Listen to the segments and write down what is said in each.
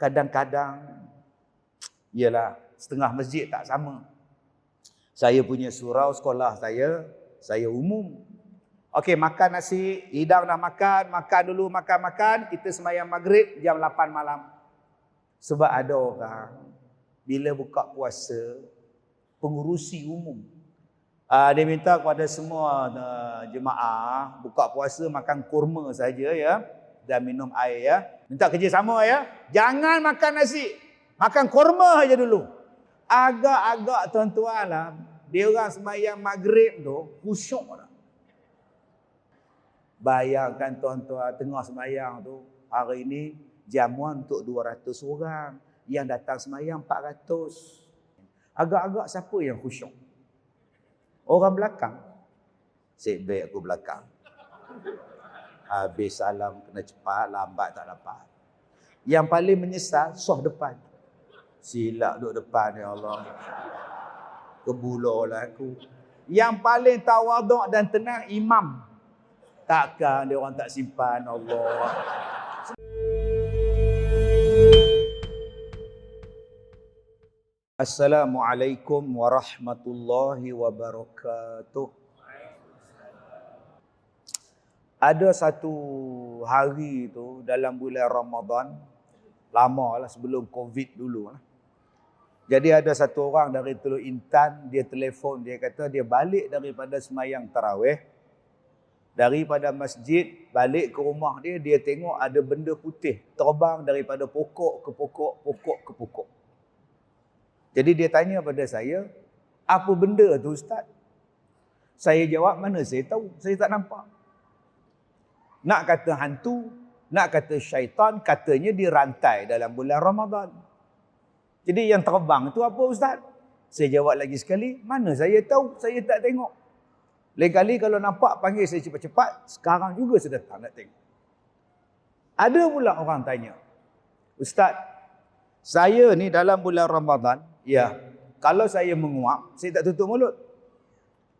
kadang-kadang, ialah setengah masjid tak sama. Saya punya surau sekolah saya umum. Okey, makan nasi, hidang dah makan dulu, makan. Kita sembahyang maghrib jam 8 malam. Sebab ada orang, bila buka puasa, pengurusi umum. Dia minta kepada semua jemaah, buka puasa makan kurma saja ya, dan minum air ya. Minta kerjasama ya. Jangan makan nasi, makan kurma saja dulu. Agak-agak tuan-tuan lah, dia orang sembahyang maghrib tu, khusyuk lah. Bayangkan tuan-tuan, tengah sembahyang tu, hari ini jamuan untuk 200 orang. Yang datang sembahyang 400. Agak-agak siapa yang khusyuk? Orang belakang. Sit back aku belakang. Habis salam kena cepat, lambat tak dapat. Yang paling menyesal, soh depan. Silap duduk depan, ya Allah. Kebulaulah aku. Yang paling tawaduk dan tenang, imam. Takkan dia orang tak simpan, Allah. Assalamualaikum warahmatullahi wabarakatuh. Ada satu hari tu dalam bulan Ramadan, lama lah sebelum Covid dulu lah. Jadi ada satu orang dari Teluk Intan, dia telefon, dia kata dia balik daripada semayang tarawih. Daripada masjid, balik ke rumah dia, dia tengok ada benda putih terbang daripada pokok ke pokok, pokok ke pokok. Jadi dia tanya pada saya, apa benda tu Ustaz? Saya jawab, mana saya tahu, saya tak nampak. Nak kata hantu, nak kata syaitan, katanya dirantai dalam bulan Ramadan. Jadi yang terbang tu apa Ustaz? Saya jawab lagi sekali, mana saya tahu, saya tak tengok. Lain kali kalau nampak, panggil saya cepat-cepat, sekarang juga saya datang nak tengok. Ada pula orang tanya, Ustaz, saya ni dalam bulan Ramadan, ya, kalau saya menguap, saya tak tutup mulut.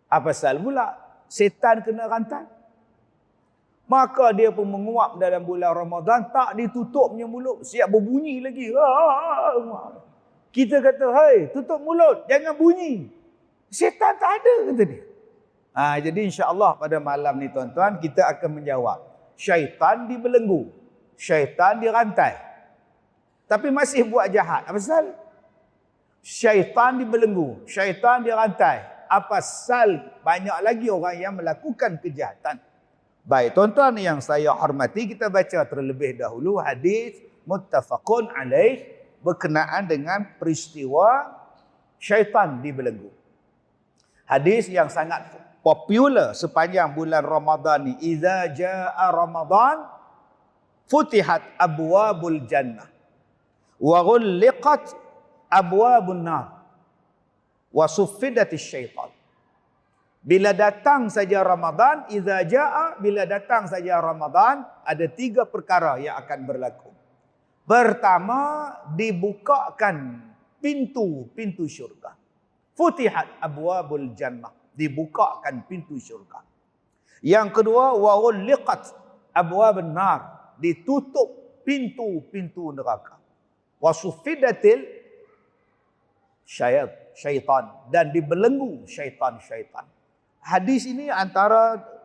Apa pasal pula? Setan kena rantai. Maka dia pun menguap dalam bulan Ramadan, tak ditutupnya mulut, siap berbunyi lagi. Kita kata, hai, tutup mulut, jangan bunyi. Setan tak ada, kata dia. Jadi insya-Allah pada malam ni tuan-tuan, kita akan menjawab. Syaitan dibelenggu, syaitan dirantai. Tapi masih buat jahat. Apa pasal? Syaitan dibelenggu, syaitan dirantai. Apa pasal banyak lagi orang yang melakukan kejahatan? Baik, tuan-tuan yang saya hormati, kita baca terlebih dahulu hadis muttafaqun alaih berkenaan dengan peristiwa syaitan dibelenggu. Hadis yang sangat popular sepanjang bulan Ramadan ni. Iza jaa Ramadan futihat abwabul jannah wa ghulliqat abwabun nar wa suffidatis syaitan. Bila datang saja Ramadan, iza jaa, bila datang saja Ramadan, ada 3 perkara yang akan berlaku. Pertama, dibukakan pintu-pintu syurga. Futihat abwabul jannah, dibukakan pintu syurga. Yang kedua, wa ghulliqat abwabun nar, ditutup pintu-pintu neraka. Wa suffidatil syaitan, dan dibelenggu syaitan-syaitan. Hadis ini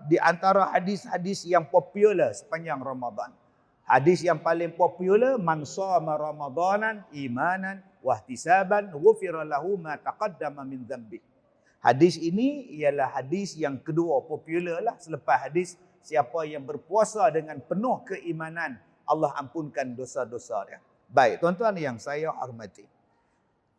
di antara hadis-hadis yang popular sepanjang Ramadan. Hadis yang paling popular, man shama ramadanan imanan wa ihtisaban ghufira lahu ma taqaddama min dhanbi. Hadis ini ialah hadis yang kedua popular lah selepas hadis siapa yang berpuasa dengan penuh keimanan, Allah ampunkan dosa-dosa dia. Baik, tuan-tuan yang saya hormati.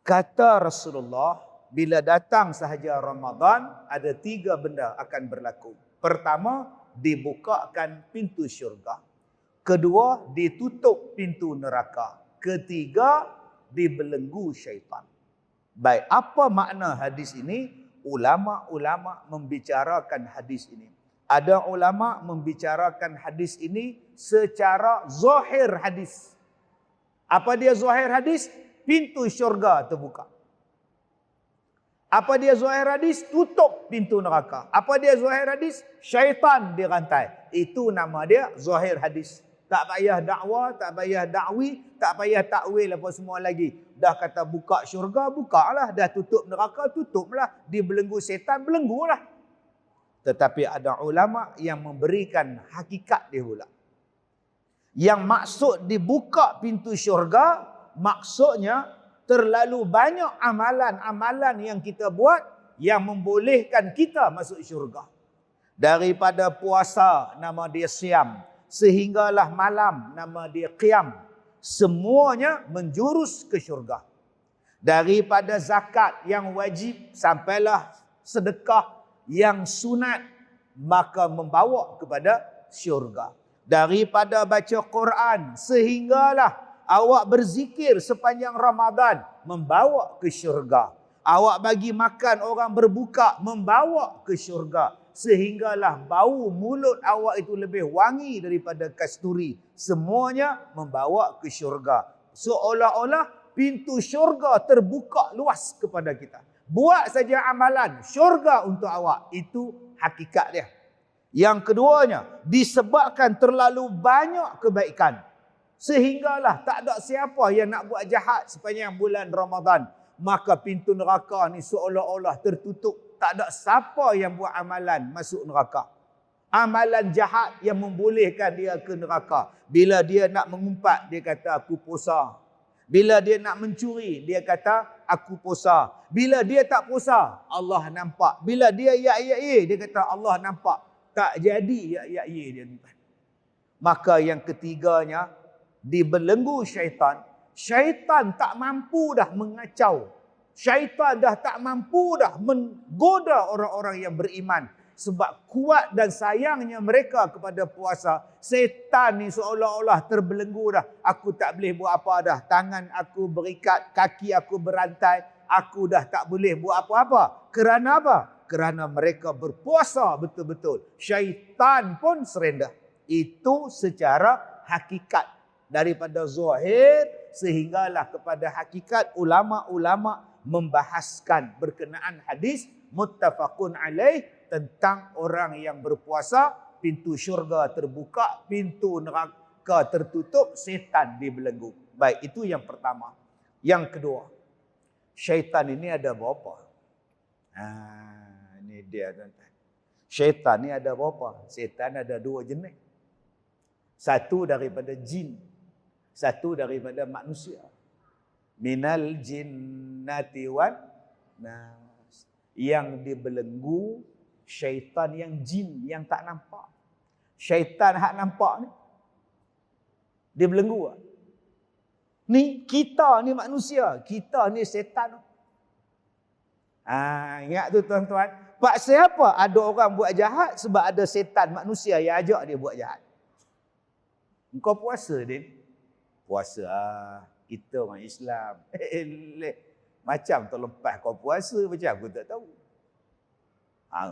Kata Rasulullah, bila datang sahaja Ramadan, ada 3 benda akan berlaku. Pertama, dibukakan pintu syurga. Kedua, ditutup pintu neraka. Ketiga, dibelenggu syaitan. Baik, apa makna hadis ini? Ulama-ulama membicarakan hadis ini. Ada ulama membicarakan hadis ini secara zahir hadis. Apa dia zahir hadis? Pintu syurga terbuka. Apa dia zahir hadis? Tutup pintu neraka. Apa dia zahir hadis? Syaitan dirantai. Itu nama dia zahir hadis. Tak payah dakwah, tak payah dakwi, tak payah takwil apa semua lagi. Dah kata buka syurga, bukalah. Dah tutup neraka, tutuplah. Dibelenggu setan, belenggulah. Tetapi ada ulama yang memberikan hakikat dia pula. Yang maksud dibuka pintu syurga, maksudnya terlalu banyak amalan-amalan yang kita buat yang membolehkan kita masuk syurga. Daripada puasa, nama dia siam. Sehinggalah malam, nama dia qiyam. Semuanya menjurus ke syurga. Daripada zakat yang wajib, sampailah sedekah yang sunat, maka membawa kepada syurga. Daripada baca Quran, sehinggalah awak berzikir sepanjang Ramadan, membawa ke syurga. Awak bagi makan orang berbuka, membawa ke syurga. Sehinggalah bau mulut awak itu lebih wangi daripada kasturi. Semuanya membawa ke syurga. Seolah-olah pintu syurga terbuka luas kepada kita. Buat saja amalan syurga untuk awak. Itu hakikat dia. Yang keduanya, disebabkan terlalu banyak kebaikan. Sehinggalah tak ada siapa yang nak buat jahat sepanjang bulan Ramadan. Maka pintu neraka ni seolah-olah tertutup. Tak ada siapa yang buat amalan masuk neraka. Amalan jahat yang membolehkan dia ke neraka. Bila dia nak mengumpat, dia kata aku puasa. Bila dia nak mencuri, dia kata aku puasa. Bila dia tak puasa, Allah nampak. Bila dia ya, dia kata Allah nampak. Tak jadi ya dia. Maka yang ketiganya, dibelenggu syaitan. Syaitan tak mampu dah mengacau. Syaitan dah tak mampu dah menggoda orang-orang yang beriman. Sebab kuat dan sayangnya mereka kepada puasa. Setan ni seolah-olah terbelenggu dah. Aku tak boleh buat apa dah. Tangan aku berikat, kaki aku berantai. Aku dah tak boleh buat apa-apa. Kerana apa? Kerana mereka berpuasa betul-betul. Syaitan pun serendah. Itu secara hakikat. Daripada zahir sehinggalah kepada hakikat, ulama-ulama membahaskan berkenaan hadis muttafaqun alaih tentang orang yang berpuasa, pintu syurga terbuka, pintu neraka tertutup, setan dibelenggu. Baik, itu yang pertama. Yang kedua, syaitan ini ada berapa? Ini dia tuan-tuan. Syaitan ni ada berapa? Syaitan ada dua jenis. Satu daripada jin, satu daripada manusia. Minal jinnati wan nas. Yang dibelenggu syaitan yang jin, yang tak nampak. Syaitan hak nampak ni dibelenggu. Ni kita ni manusia, kita ni setan. Ingat tu tuan-tuan. Paksa apa ada orang buat jahat? Sebab ada setan manusia yang ajak dia buat jahat. Engkau puasa, Din? Puasa kita orang Islam. Macam terlepas kau puasa, macam aku tak tahu.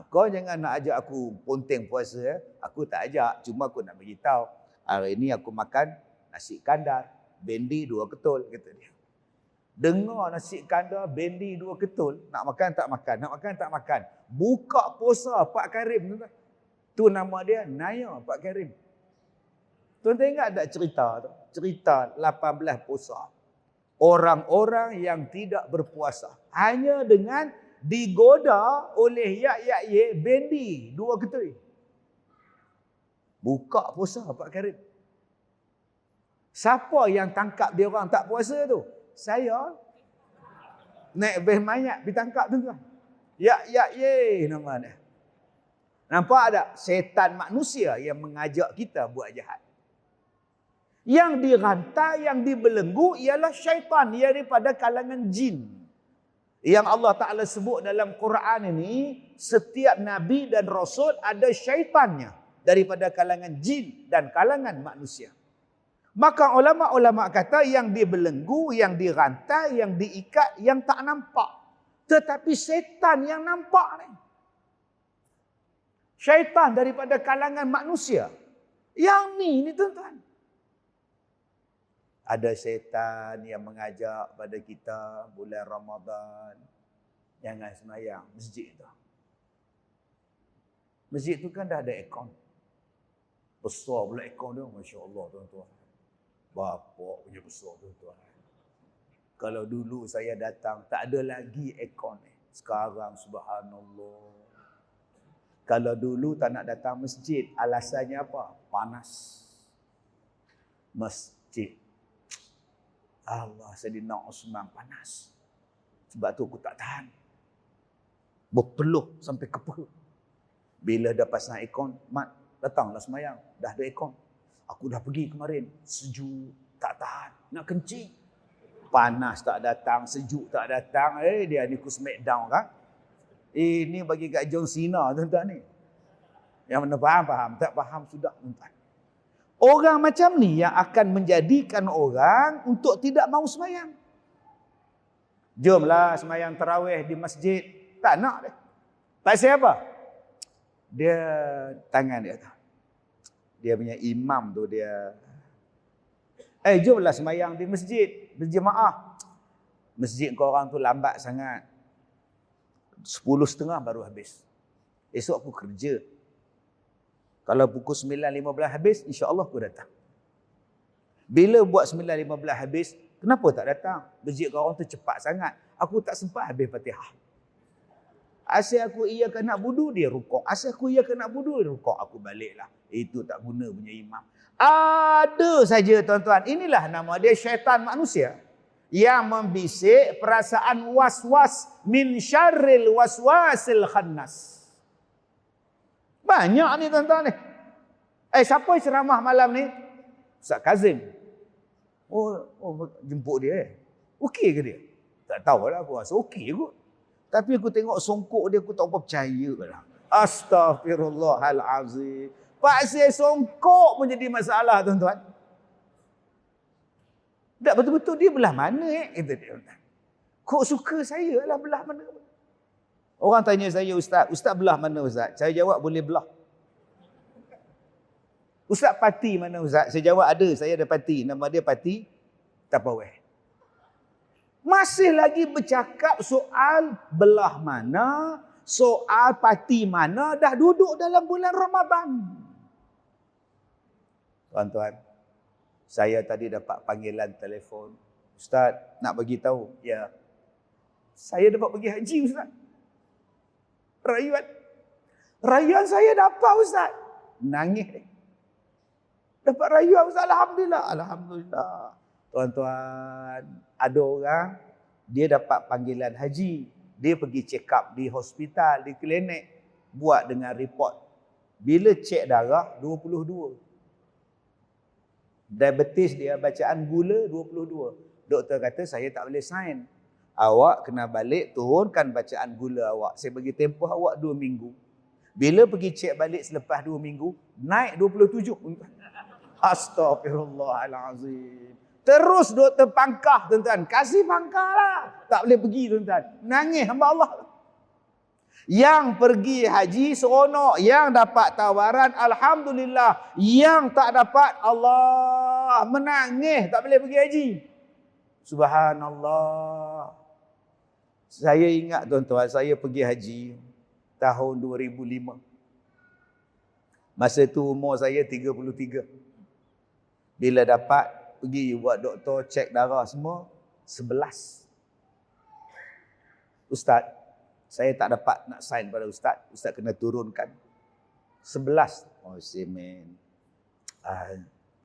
Kau jangan nak ajak aku ponteng puasa. Aku tak ajak, cuma aku nak beritahu. Hari ni aku makan nasi kandar, bendi 2 ketul, kata dia. Dengar nasi kandar, bendi 2 ketul, nak makan tak makan, nak makan tak makan. Buka puasa Pak Karim tu. Tu nama dia Naya Pak Karim. Tuan-tuan ingat tak cerita tu? Cerita 18 puasa. Orang-orang yang tidak berpuasa. Hanya dengan digoda oleh yak-yak bendi 2 ketul. Buka puasa Pak Karim. Siapa yang tangkap dia orang tak puasa tu? Saya. Naik beh mayat pergi tangkap tuan-tuan. Yak-yak nama dia. Nampak tak? Setan manusia yang mengajak kita buat jahat. Yang dirantai, yang dibelenggu ialah syaitan, ia daripada kalangan jin. Yang Allah Ta'ala sebut dalam Quran ini, setiap Nabi dan Rasul ada syaitannya daripada kalangan jin dan kalangan manusia. Maka ulama-ulama kata yang dibelenggu, yang dirantai, yang diikat, yang tak nampak. Tetapi syaitan yang nampak ni. Syaitan daripada kalangan manusia. Yang ni tuan-tuan. Ada syaitan yang mengajak pada kita bulan Ramadan. Jangan semayang masjid tu. Masjid tu kan dah ada akaun. Besar pula ekor dia. Masya Allah tuan-tuan. Bapak punya besar tuan-tuan. Kalau dulu saya datang, tak ada lagi ekor ni. Sekarang subhanallah. Kalau dulu tak nak datang masjid, alasannya apa? Panas. Masjid. Allah, Sayyidina Osman panas. Sebab tu aku tak tahan. Berpeluh sampai kepala. Bila dah pasang aircon, mat, datanglah semayang. Dah ada aircon. Aku dah pergi kemarin. Sejuk, tak tahan. Nak kencing. Panas tak datang, sejuk tak datang. Dia ni ku smackdown kan. Ini bagi kat John Cena tuan-tuan ni. Yang mana faham? Tak faham sudah tuan-tuan. Orang macam ni yang akan menjadikan orang untuk tidak mahu semayang. Jomlah semayang tarawih di masjid. Tak nak dia. Pasal apa? Dia, tangan dia tu. Dia punya imam tu dia. Jomlah semayang di masjid. Berjemaah. Masjid korang tu lambat sangat. 10.30 baru habis. Esok aku kerja. Kalau pukul 9.15 habis, insya-Allah aku datang. Bila buat 9.15 habis, kenapa tak datang? Masjid korang tu cepat sangat. Aku tak sempat habis Fatihah. Asyik aku iakan nak wudu, dia rukuk. Asyik aku iakan nak wudu, dia rukuk. Aku baliklah. Itu tak guna punya imam. Ada saja tuan-tuan. Inilah nama dia syaitan manusia. Yang membisik perasaan was-was min syarril waswasil khannas. Banyak ni tuan-tuan ni. Siapa ceramah malam ni? Ustaz Kazim. Oh jemput dia. Okey ke dia? Tak tahulah, aku rasa okey kot. Tapi aku tengok songkok dia, aku tak apa percaya lah. Astaghfirullahalazim. Pasal songkok pun jadi masalah tuan-tuan. Tak betul-betul dia belah mana kata dia. Kok suka saya lah belah mana? Orang tanya saya, Ustaz belah mana Ustaz? Saya jawab boleh belah. Ustaz parti mana Ustaz? Saya jawab ada, saya ada parti. Nama dia parti Tupperware. Masih lagi bercakap soal belah mana, soal parti mana, dah duduk dalam bulan Ramadan. Tuan-tuan, saya tadi dapat panggilan telefon. Ustaz, nak bagi tahu. Ya. Saya dapat pergi haji Ustaz. Rayuan saya dapat Ustaz. Nangis. Dapat rayuan Ustaz. Alhamdulillah. Tuan-tuan, ada orang, dia dapat panggilan haji. Dia pergi check up di hospital, di klinik. Buat dengan report. Bila cek darah, 22. Diabetes dia, bacaan gula 22. Doktor kata, saya tak boleh sign. Awak kena balik turunkan bacaan gula awak. Saya bagi tempoh awak 2 minggu. Bila pergi cek balik selepas 2 minggu, naik 27. Astaghfirullahalazim. Terus doktor pangkah tuan-tuan. Kasih pangkah lah. Tak boleh pergi tuan-tuan. Nangis hamba Allah. Yang pergi haji seronok. Yang dapat tawaran alhamdulillah. Yang tak dapat Allah menangis. Tak boleh pergi haji. Subhanallah. Saya ingat tuan-tuan, saya pergi haji tahun 2005. Masa tu umur saya 33. Bila dapat pergi buat doktor cek darah semua, 11. Ustaz, saya tak dapat nak sign pada Ustaz. Ustaz kena turunkan. 11. Oh, semen.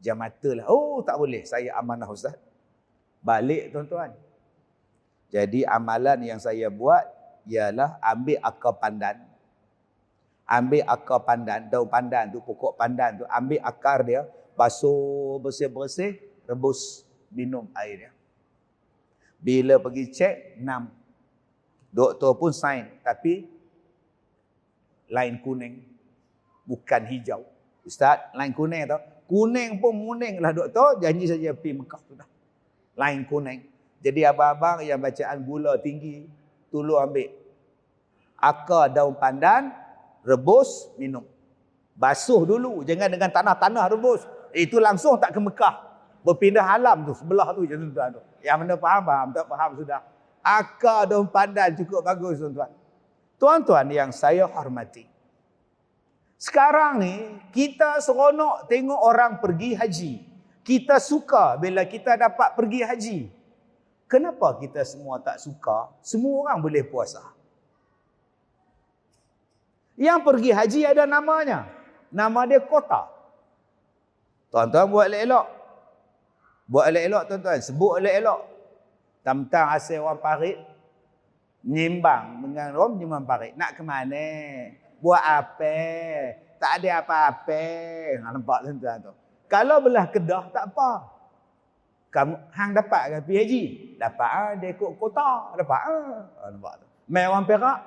Jam mata lah. Oh, tak boleh. Saya amanah Ustaz. Balik tuan-tuan. Jadi amalan yang saya buat ialah ambil akar pandan. Ambil akar pandan, daun pandan tu, pokok pandan tu, ambil akar dia, basuh bersih-bersih, rebus, minum air dia. Bila pergi cek, 6. Doktor pun sign, tapi lain kuning, bukan hijau. Ustaz, lain kuning tau. Kuning pun muning lah doktor, janji saja pergi Mekah sudah. Lain kuning. Jadi abang-abang yang bacaan gula tinggi, tolong ambil akar daun pandan, rebus, minum. Basuh dulu, jangan dengan tanah-tanah rebus. Itu langsung tak ke Mekah. Berpindah alam tu, sebelah tu je tuan-tuan tu. Yang mana faham, tak faham sudah. Akar daun pandan cukup bagus tuan-tuan. Tuan-tuan yang saya hormati. Sekarang ni, kita seronok tengok orang pergi haji. Kita suka bila kita dapat pergi haji. Kenapa kita semua tak suka? Semua orang boleh puasa. Yang pergi haji ada namanya. Nama dia kota. Tuan-tuan buat elok-elok. Buat elok-elok tuan-tuan. Sebut elok-elok. Tentang hasil orang parit. Nyimbang dengan orang nyimbang parit. Nak ke mana? Buat apa? Tak ada apa-apa. Nampak tuan-tuan tu. Kalau belah Kedah tak apa. Kamu hang dapat ke pergi haji? Dapat dia ikut kota. Dapat nampak tu. Mai orang Perak.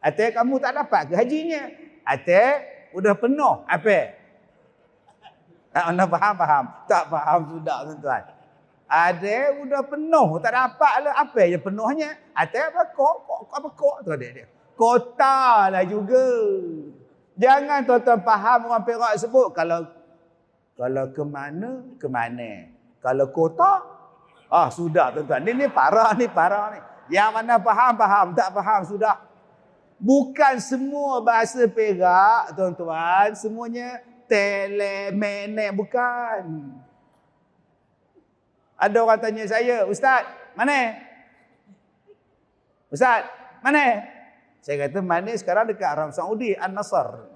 Atai kamu tak dapat ke hajinya? Atai udah penuh. Apa? Anda faham? Tak faham sudah tuan-tuan. Ada udah penuh, tak dapat lah. Apa yang penuhnya? Atai apa kok tu dia. Kota lah juga. Jangan tuan-tuan faham orang Perak sebut kalau ke mana, ke mana. Kalau kota, sudah tuan-tuan. Ni parah ni. Yang mana faham, tak faham sudah. Bukan semua bahasa Perak, tuan-tuan, semuanya telemenek, bukan. Ada orang tanya saya, Ustaz, mana? Ustaz, mana? Saya kata, mana sekarang dekat Arab Saudi, An-Nasr.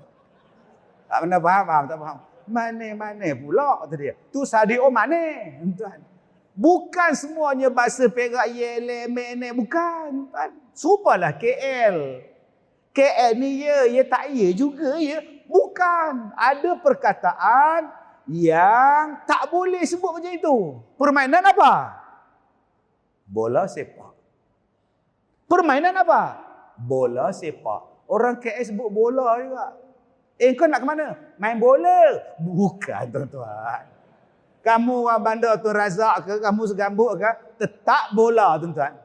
Tak pernah faham, tak faham. Mana pula, kata dia. Tu Sadio mana? Tuan. Bukan semuanya bahasa Perak, yele, menek, bukan. Supalah KL. KL ni ya tak ya juga ya. Bukan. Ada perkataan yang tak boleh sebut macam itu. Permainan apa? Bola sepak. Permainan apa? Bola sepak. Orang KL sebut bola juga. Kau nak ke mana? Main bola. Bukan tuan-tuan. Kamu orang bandar Tun Razak ke, kamu segambut ke, tetap bola tuan-tuan.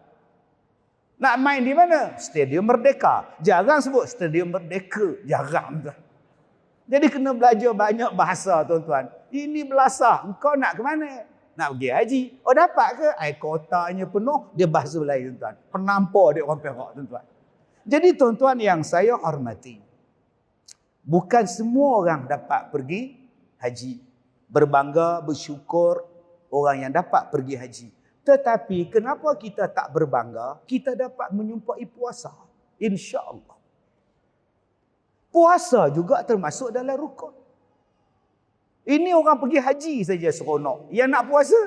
Nak main di mana? Stadium Merdeka. Jarang sebut Stadium Merdeka. Jarang tuan. Jadi kena belajar banyak bahasa tuan-tuan. Ini belasah. Engkau nak ke mana? Nak pergi haji. Oh dapat ke? Kotanya penuh. Dia bahasa lain tuan-tuan. Penampar dia orang Perak tuan-tuan. Jadi tuan-tuan yang saya hormati. Bukan semua orang dapat pergi haji. Berbangga, bersyukur orang yang dapat pergi haji. Tetapi kenapa kita tak berbangga? Kita dapat menyumpai puasa. InsyaAllah. Puasa juga termasuk dalam rukun. Ini orang pergi haji saja seronok. Yang nak puasa?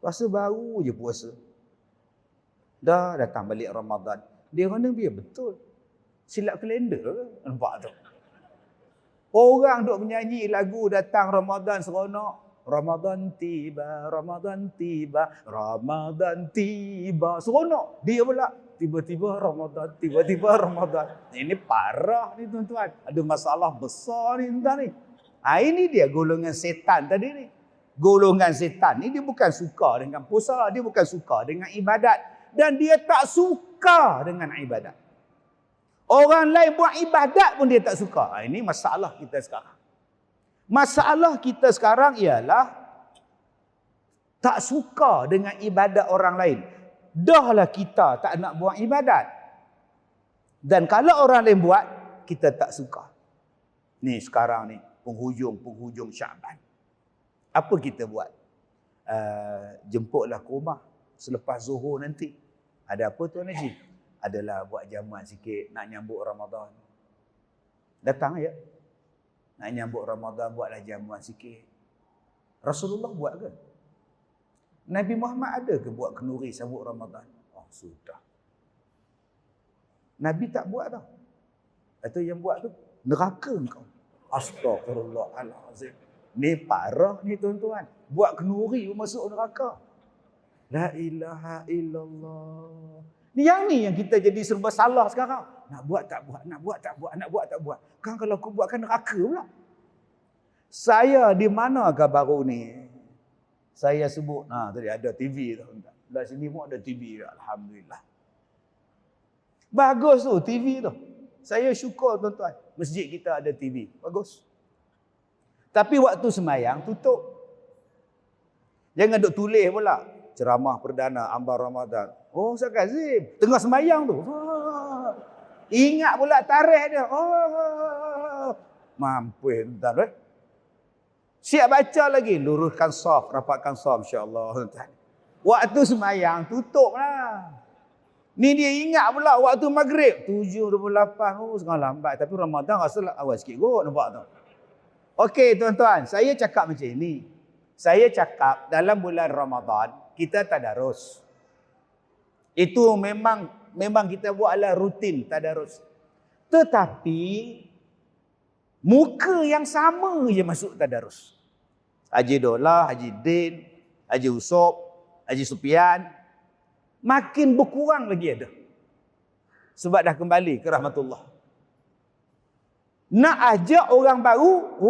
Puasa baru je puasa. Dah datang balik Ramadan. Dia kena biar betul. Silap kalender. Nampak tu. Orang duk menyanyi lagu datang Ramadan seronok. Ramadan tiba, Ramadan tiba, Ramadan tiba. Seronok. Dia pula tiba-tiba Ramadan, tiba-tiba Ramadan. Ini parah ni tuan-tuan. Ada masalah besar ni tuan-tuan ni. Ini dia golongan setan tadi ni. Golongan setan ni dia bukan suka dengan puasa, dia bukan suka dengan ibadat dan dia tak suka dengan ibadat. Orang lain buat ibadat pun dia tak suka. Ini masalah kita sekarang. Masalah kita sekarang ialah tak suka dengan ibadat orang lain. Dahlah kita tak nak buat ibadat. Dan kalau orang lain buat, kita tak suka. Ni sekarang ni, penghujung Syaban. Apa kita buat? Jemputlah ke rumah selepas Zuhur nanti. Ada apa Tuan Haji? Adalah buat jamuan sikit nak nyambut Ramadan. Datang ya. Nak nyambut Ramadan buatlah jamuan sikit. Rasulullah buat ke? Nabi Muhammad ada ke buat kenduri sambut Ramadan? Oh sudah. Nabi tak buat dah. Atau yang buat tu neraka kau. Astagfirullahalazim. Ni parah ni tuan-tuan. Buat kenduri masuk neraka. La ilaha illallah. Yang kita jadi serba salah sekarang. Nak buat tak buat, nak buat tak buat, nak buat tak buat. Kan kalau aku buatkan neraka pula. Saya di manakah baru ni? Saya sebut, tadi ada TV tu. Belah sini pun ada TV. Alhamdulillah. Bagus tu TV tu. Saya syukur tuan-tuan. Masjid kita ada TV. Bagus. Tapi waktu semayang tutup. Jangan duk tulis pula. Ceramah perdana Ambar Ramadan. Oh Ustaz Kazim. Tengah semayang tu. Ingat pula tarikh dia. Oh, mampu tuan-tuan. Siap baca lagi. Luruskan saf, rapatkan saf insya-Allah tuan-tuan. Waktu sembahyang tutuplah. Ni dia ingat pula waktu maghrib 7.28. Oh, sangat lambat. Tapi Ramadan rasa awal sikit kot nampak tu. Okey tuan-tuan, saya cakap macam ini. Saya cakap dalam bulan Ramadan kita tadarus. Itu memang kita buatlah rutin tadarus. Tetapi muka yang sama je masuk tadarus. Haji Dolah, Haji Din, Haji Usop, Haji Supian makin berkurang lagi ada. Sebab dah kembali ke rahmatullah. Nak ajak orang baru,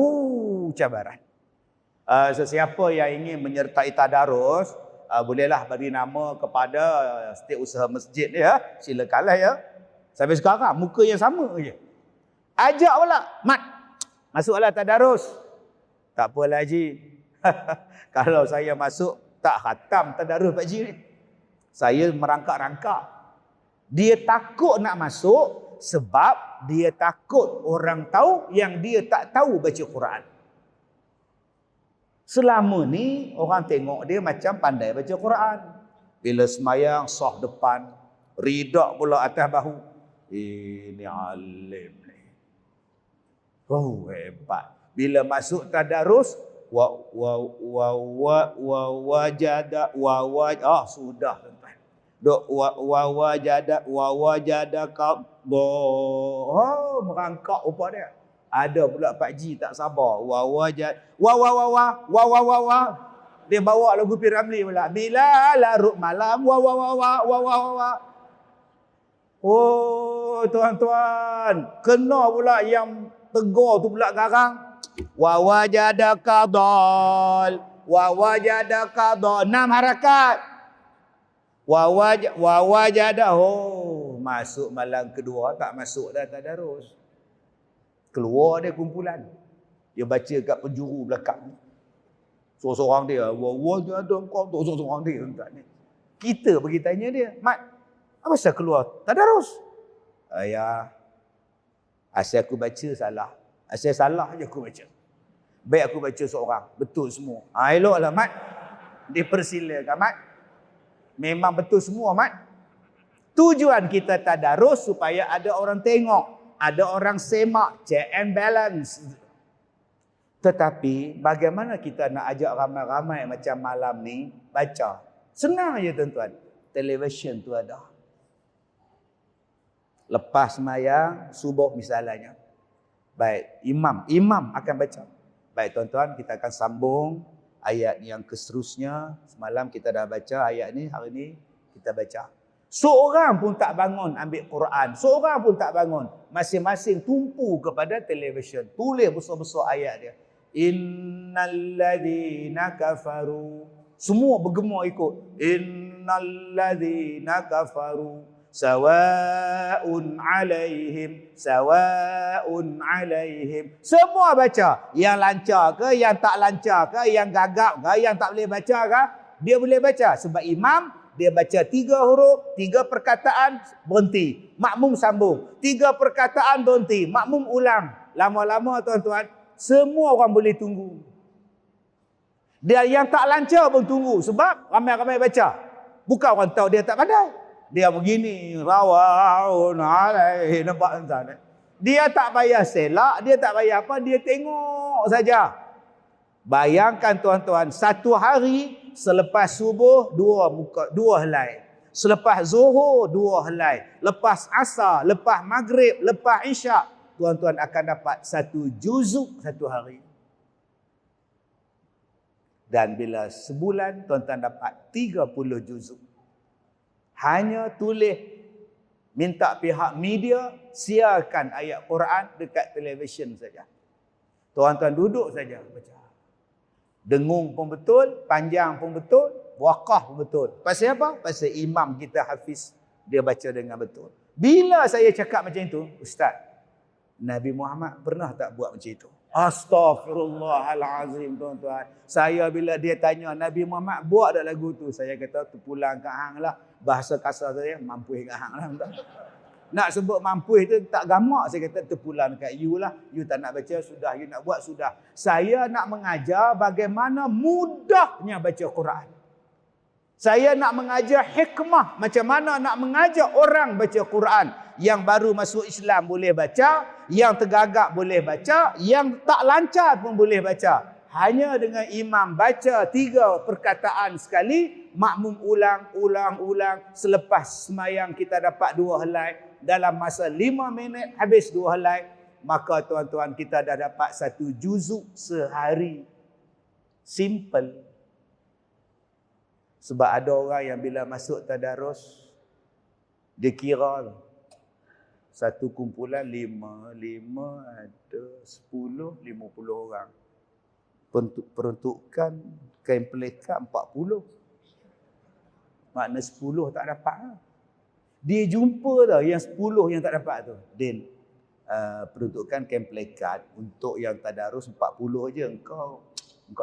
cabaran. Sesiapa yang ingin menyertai tadarus, bolehlah beri nama kepada setiausaha masjid ya. Silakanlah ya. Sampai sekarang muka yang sama je. Ajak pula, mat. Masuklah tadarus. Tak apalah Haji. Kalau saya masuk tak khatam tadarus Pak Haji ni. Saya merangkak-rangkak. Dia takut nak masuk sebab dia takut orang tahu yang dia tak tahu baca Quran. Selama ni orang tengok dia macam pandai baca Quran. Bila semayang saf depan, ridak pula atas bahu. Ini alim ni. Oh hebat. Bila masuk tadarus sudah tuan-tuan. Dok wajada merangkak rupa dia. Ada pula Pak Ji tak sabar. Dia bawa lagu P. Ramlee pula. Bila larut malam Oh tuan-tuan, kena pula yang tegur tu pula garang. Wajadaka dal. 6 harakat. Wajada. Oh, masuk malam kedua tak masuk dah tadarus. Keluar dia kumpulan. Dia baca kat penjuru belakang. Seorang-seorang dia, wajada kau tu seorang-seorang dia tuan ni. Kita pergi tanya dia, "Mat, apa pasal keluar tadarus?" "Ya, asal aku baca salah. Asal salah je aku baca. Baik aku baca seorang, betul semua." Eloklah Mat. Dipersilakan Mat. Memang betul semua Mat. Tujuan kita tadarus supaya ada orang tengok, ada orang semak, check and balance. Tetapi bagaimana kita nak ajak ramai-ramai macam malam ni baca? Senang je tuan-tuan. Television tu ada. Lepas sembahyang subuh misalnya. Baik, imam akan baca. Baik tuan-tuan, kita akan sambung ayat yang seterusnya. Semalam kita dah baca ayat ni, hari ni kita baca. Seorang pun tak bangun ambil Quran. Seorang pun tak bangun. Masing-masing tumpu kepada televisyen. Tulis besar-besar ayat dia. Innalladzina kafaru. Semua bergema ikut. Innalladzina kafaru. Sawa'un alaihim. Sawa'un alaihim. Semua baca. Yang lancar ke, yang tak lancar ke, yang gagap ke, yang tak boleh baca ke. Dia boleh baca. Sebab imam, dia baca 3 huruf, 3 perkataan, berhenti. Makmum sambung. 3 perkataan, berhenti. Makmum ulang. Lama-lama tuan-tuan, semua orang boleh tunggu. Dia yang tak lancar pun tunggu. Sebab ramai-ramai baca. Bukan orang tahu dia tak pandai. Dia begini, rawaun alaihi, nampak tuan-tuan. Dia tak payah selak, dia tak payah apa, dia tengok saja. Bayangkan tuan-tuan, satu hari selepas subuh 2 helai. Selepas zuhur 2 helai. Lepas asar, lepas maghrib, lepas isyak, tuan-tuan akan dapat 1 juzuk satu hari. Dan bila sebulan tuan-tuan dapat 30 juzuk. Hanya tulis, minta pihak media siarkan ayat Quran dekat televisyen saja. Tuan-tuan duduk saja baca. Dengung pun betul, panjang pun betul, wakaf pun betul. Pasal apa? Pasal imam kita hafiz, dia baca dengan betul. Bila saya cakap macam itu, Ustaz, Nabi Muhammad pernah tak buat macam itu? Astaghfirullahalazim tuan-tuan. Saya bila dia tanya Nabi Muhammad buat tak lagu tu, saya kata tu pulang ke hang lah. Bahasa kasar saya mampu hang lah. Nak sebut mampu itu tak gamak. Saya kata terpulang dekat you lah. You tak nak baca, sudah. You nak buat, sudah. Saya nak mengajar bagaimana mudahnya baca Quran. Saya nak mengajar hikmah. Macam mana nak mengajar orang baca Quran. Yang baru masuk Islam boleh baca. Yang tergagap boleh baca. Yang tak lancar pun boleh baca. Hanya dengan imam baca 3 perkataan sekali. Makmum ulang. Selepas semayang kita dapat 2 helai. Dalam masa 5 minit habis 2 helai. Maka tuan-tuan kita dah dapat 1 juzuk sehari. Simple. Sebab ada orang yang bila masuk tadarus, dia kira satu kumpulan 5 ada 10, 50 orang. Peruntukan kain pelikat 40. Makna 10 tak dapat. Dia jumpa dah yang 10 yang tak dapat tu. Din, peruntukan kain pelikat untuk yang tadarus 40 je. Engkau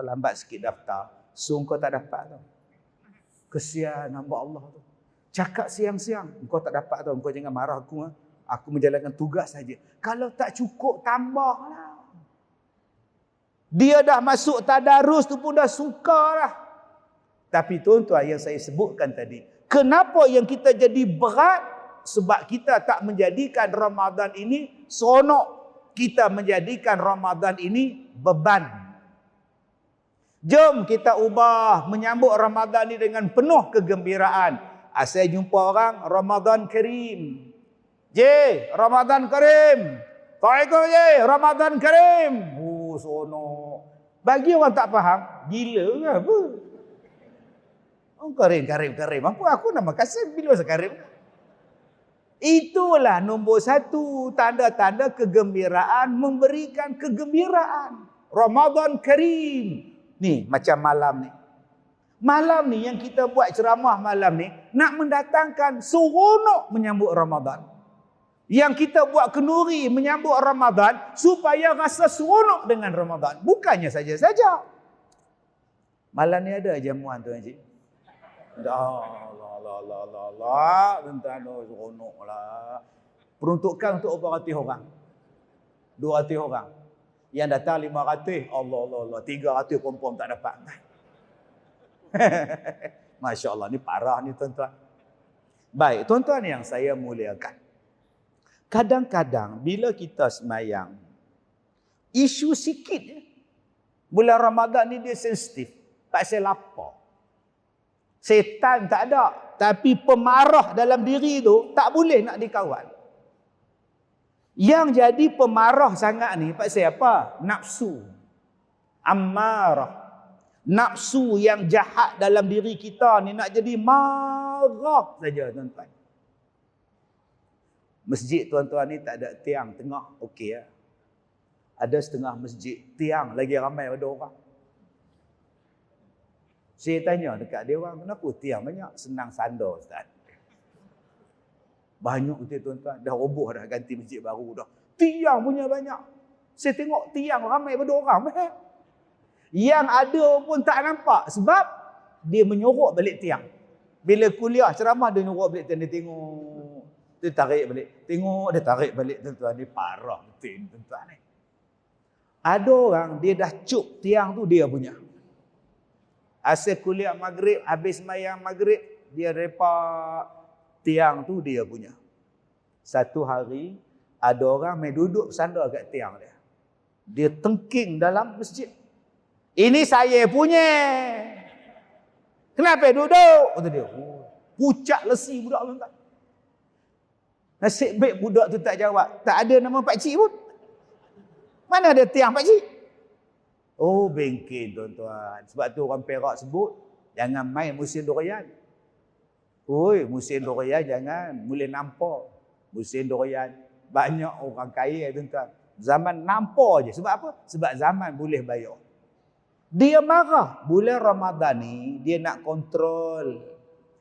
lambat sikit daftar. So engkau tak dapat tu. Kesian hamba Allah tu. Cakap siang-siang. Engkau tak dapat tu. Engkau jangan marah aku. Aku menjalankan tugas saja. Kalau tak cukup, tambahlah. Dia dah masuk tadarus tu pun dah suka lah. Tapi tuan-tuan yang saya sebutkan tadi. Kenapa yang kita jadi berat? Sebab kita tak menjadikan Ramadan ini seronok. Kita menjadikan Ramadan ini beban. Jom kita ubah menyambut Ramadan ini dengan penuh kegembiraan. Saya jumpa orang, Ramadan Karim. Ramadan Karim. Assalamualaikum Ramadan Karim. Seronok. Bagi orang tak faham, gila ke apa? Oh, Karim. Aku nama Kasim, bila masa Karim? Itulah nombor 1 tanda-tanda kegembiraan, memberikan kegembiraan. Ramadan Karim. Ni macam malam ni. Malam ni yang kita buat ceramah malam ni nak mendatangkan seronok menyambut Ramadan. Yang kita buat kenduri menyambut Ramadan supaya rasa seronok dengan Ramadan. Bukannya saja-saja. Malam ni ada jamuan tu Encik. Allah. Tuan-tuan seronoklah. Peruntukan untuk berapa ratus orang? 200 orang. Yang datang 500, Allah. 300 confirm tak dapat. Masya Allah, ni parah ni tuan-tuan. Baik, tuan-tuan yang saya muliakan. Kadang-kadang bila kita semayang, isu sikit je. Bulan Ramadan ni dia sensitif. Pasal lapar. Setan tak ada. Tapi pemarah dalam diri tu tak boleh nak dikawal. Yang jadi pemarah sangat ni pasal apa? Nafsu. Ammarah. Nafsu yang jahat dalam diri kita ni nak jadi marah saja tuan-tuan. Masjid tuan-tuan ni tak ada tiang tengah. Okey lah. Ada setengah masjid tiang lagi ramai ada orang. Saya tanya dekat dia orang, kenapa tiang banyak? Senang sandar Ustaz. Banyak betul tuan-tuan. Dah roboh dah, ganti masjid baru dah. Tiang punya banyak. Saya tengok tiang ramai pada orang. Yang ada pun tak nampak. Sebab dia menyorok balik tiang. Bila kuliah ceramah dia nyorok balik tiang. Dia tengok. Dia tarik balik. Tengok dia tarik balik tuan-tuan. Dia parah betul tuan-tuan ni. Ada orang dia dah cuk tiang tu dia punya. Asal kuliah maghrib, habis sembahyang maghrib, dia repak tiang tu dia punya. Satu hari, ada orang main duduk sandar kat tiang dia. Dia tengking dalam masjid. Ini saya punya. Kenapa duduk? Kata dia. Pucat lesi budak tu tak. Nasib baik budak tu tak jawab. Tak ada nama pakcik pun. Mana ada tiang pakcik? Oh, bengkel tuan-tuan. Sebab tu orang Perak sebut, jangan main musim durian. Oi, musim durian jangan. Boleh nampak. Musim durian. Banyak orang kaya tuan-tuan. Zaman nampak je. Sebab apa? Sebab zaman boleh bayar. Dia marah. Bulan Ramadan ni, dia nak kontrol.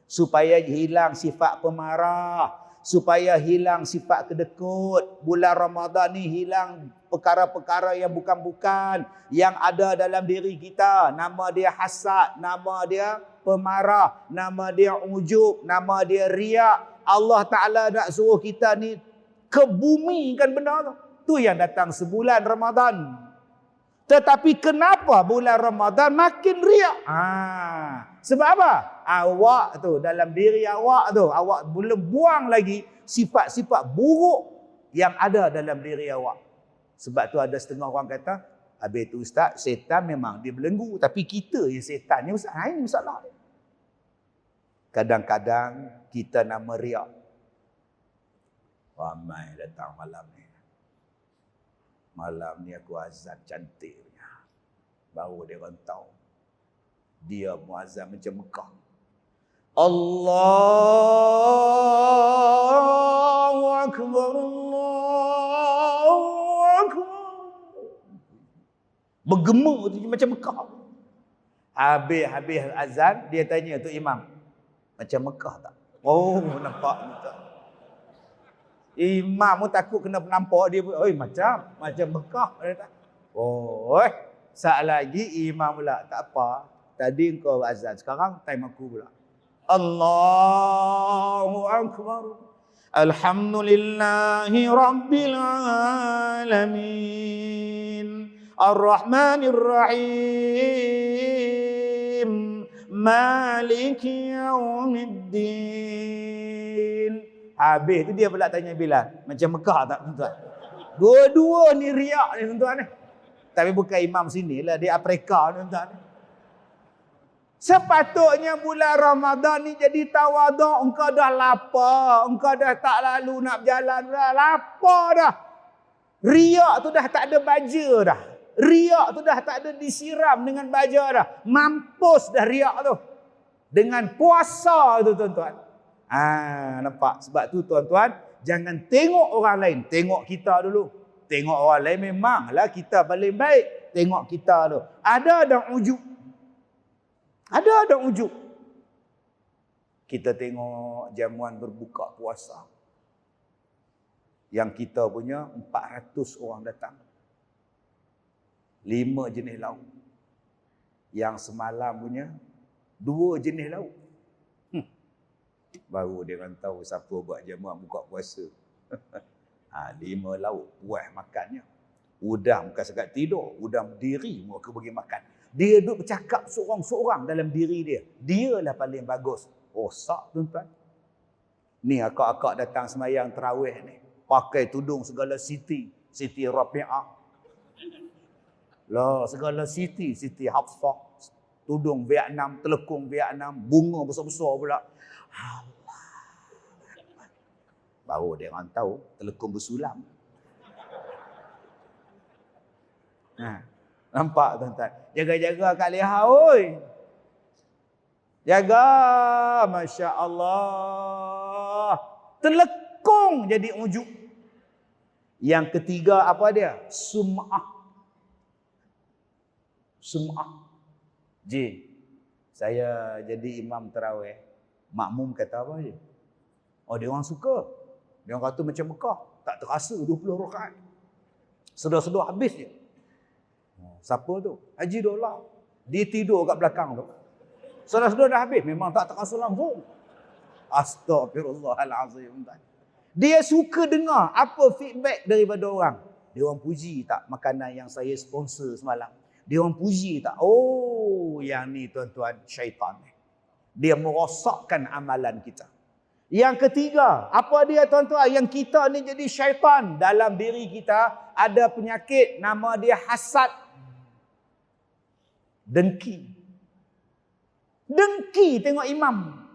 Supaya hilang sifat pemarah. Supaya hilang sifat kedekut. Bulan Ramadan ni hilang perkara-perkara yang bukan-bukan. Yang ada dalam diri kita. Nama dia hasad. Nama dia pemarah, nama dia ujub, nama dia riak. Allah Ta'ala nak suruh kita ni kebumikan benda tu. Tu yang datang sebulan Ramadan. Tetapi kenapa bulan Ramadan makin riak? Sebab apa? Awak tu, dalam diri awak tu, awak belum buang lagi sifat-sifat buruk yang ada dalam diri awak. Sebab tu ada setengah orang kata, habis tu Ustaz, setan memang dia belenggu. Tapi kita yang setan ni Ustaz, ini masalah dia. Kadang-kadang kita nama riak. Ramai datang malam ni. Malam ni aku azan cantiknya. Baru dia orang tahu. Dia muazzam macam Mekah. Allahu Akbar, Allahu Akbar. Bergema tu macam Mekah. Habis azan, dia tanya tu imam, macam Mekah tak? Oh, nampak tak? Imam pun takut kena nampak dia pun. Oi, macam Mekah. Oh, saat lagi imam pula, tak apa. Tadi engkau azan, sekarang time aku pula. Allahu Akbar. Alhamdulillahi Rabbil Alamin. Ar-Rahmanir Rahim. Maliki Yaumiddin. Habis tu dia pula tanya Bilal, macam Mekah tak tuan-tuan? Dua-dua ni riak ni tuan-tuan ni. Tapi bukan imam sini lah, dia Afrika ni tuan-tuan. Sepatutnya bulan Ramadan ni jadi tawaduk. Engkau dah lapar, engkau dah tak lalu nak berjalan dah, lapar dah. Riak tu dah tak ada baja dah. Riak tu dah tak ada disiram dengan baja dah. Mampus dah riak tu. Dengan puasa tu tuan-tuan. Nampak? Sebab tu tuan-tuan, jangan tengok orang lain, tengok kita dulu. Tengok orang lain memanglah kita paling baik. Tengok kita dulu. Ada ujub. Ada ujub. Kita tengok jamuan berbuka puasa. Yang kita punya 400 orang datang. 5 jenis lauk. Yang semalam punya 2 jenis lauk. Baru dia orang tahu siapa buat jamuan buka puasa. 5 lauk puas makannya. Udang bukan sekat tidur, udang berdiri muka bagi makan. Dia duduk bercakap seorang-seorang dalam diri dia. Dialah paling bagus. Rosak tuan-tuan. Ni akak-akak datang semayang tarawih ni. Pakai tudung segala Siti Rabi'ah. Lah segala Siti Hafsah. Tudung Vietnam, telekung Vietnam, bunga besar-besar pula. Baru dia orang tahu telekung bersulam. Nampak tuan-tuan? Jaga-jaga Kak Leha oi. Jaga, Masya Allah. Telekung jadi ujub. Yang ketiga apa dia? Sum'ah. Saya jadi imam tarawih. Makmum kata apa je? Oh, dia orang suka. Dia orang kata macam Mekah. Tak terasa 20 rakaat. Sedar-sedar habis je. Siapa tu? Haji Dolar. Dia tidur kat belakang tu. Sedar-sedar dah habis. Memang tak terasa langsung. Astagfirullahalazim. Dia suka dengar apa feedback daripada orang. Dia orang puji tak makanan yang saya sponsor semalam? Dia orang puji tak? Oh, yang ni tuan-tuan syaitan ni. Dia merosakkan amalan kita. Yang ketiga, apa dia tuan-tuan? Yang kita ni jadi syaitan. Dalam diri kita ada penyakit, nama dia hasad. Dengki. Dengki tengok imam.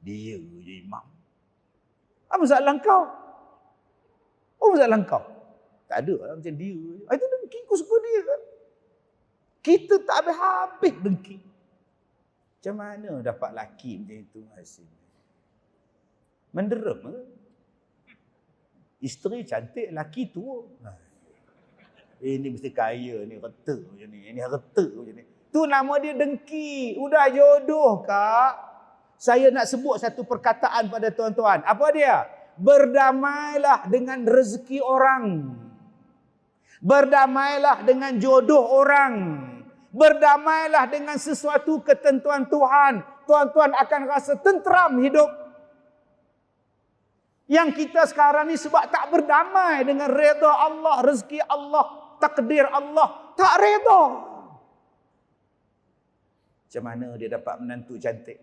Dia je imam. Apa masalah kau? Apa masalah kau? Tak ada lah macam dia. Itu dengki, aku suka dia kan. Kita tak habis-habis dengki. Macam mana dapat laki macam itu? Hasil. Menderem ke? Isteri cantik, laki tua. Ini mesti kaya ni, reta macam ni. Ini reta macam ni. Tu nama dia dengki. Udah jodoh kak. Saya nak sebut satu perkataan pada tuan-tuan. Apa dia? Berdamailah dengan rezeki orang. Berdamailah dengan jodoh orang. Berdamailah dengan sesuatu ketentuan Tuhan. Tuan-tuan akan rasa tenteram hidup. Yang kita sekarang ni sebab tak berdamai dengan redha Allah, rezeki Allah, takdir Allah. Tak redha. Macam mana dia dapat menantu cantik?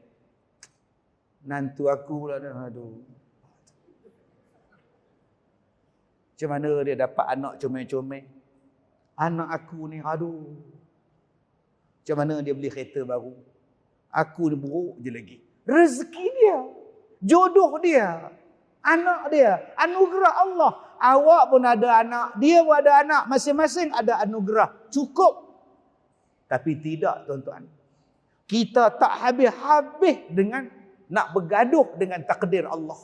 Menantu aku pula dah. Aduh. Macam mana dia dapat anak comel-comel? Anak aku ni, aduh. Macam mana dia beli kereta baru? Aku ni buruk je lagi. Rezeki dia. Jodoh dia. Anak dia. Anugerah Allah. Awak pun ada anak. Dia pun ada anak. Masing-masing ada anugerah. Cukup. Tapi tidak, tuan-tuan. Kita tak habis-habis dengan nak bergaduh dengan takdir Allah.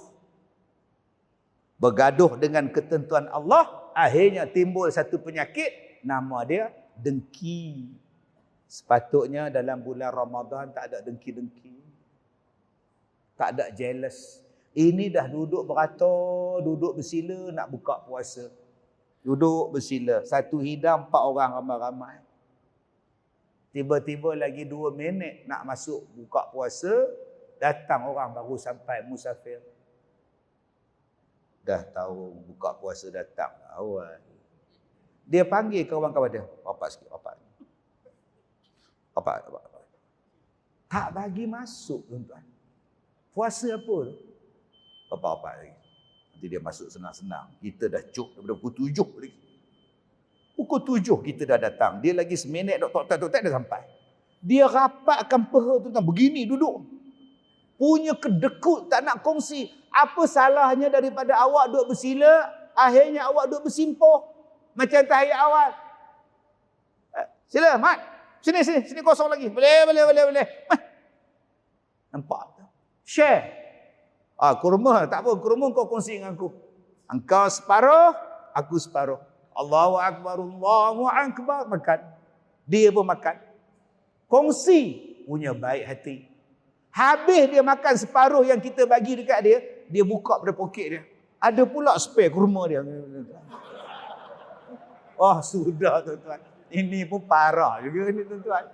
Bergaduh dengan ketentuan Allah. Akhirnya timbul satu penyakit. Nama dia dengki. Sepatutnya dalam bulan Ramadan tak ada dengki-dengki. Tak ada jealous. Ini dah duduk beratur, duduk bersila nak buka puasa. Duduk bersila. Satu hidang 4 orang ramai-ramai. Tiba-tiba lagi 2 minit nak masuk buka puasa. Datang orang baru sampai musafir. Dah tahu buka puasa datang awal. Dia panggil kawan-kawan dia. Rapat sikit, rapat. Rapat. Tak bagi masuk, tuan-tuan. Puasa apa tu? Rapat lagi. Nanti dia masuk senang-senang. Kita dah cuk daripada pukul 7 lagi. Pukul 7 kita dah datang. Dia lagi seminit tok-tok dah sampai. Dia rapatkan peha, tuan-tuan. Begini duduk. Punya kedekut tak nak kongsi. Apa salahnya daripada awak duduk bersila, akhirnya awak duduk bersimpuh. Macam tahiyat awal. Sila, Mat. Sini kosong lagi. Boleh. Nampak tak? Share. Kurma, tak apa. Kurma kau kongsi dengan aku. Engkau separuh, aku separuh. Allahu Akbar, Allahu Akbar. Makan. Dia pun makan. Kongsi. Punya baik hati. Habis dia makan separuh yang kita bagi dekat dia, dia buka pada poket dia. Ada pula spare kurma dia. Oh, sudah tuan-tuan. Ini pun parah juga ni tuan-tuan.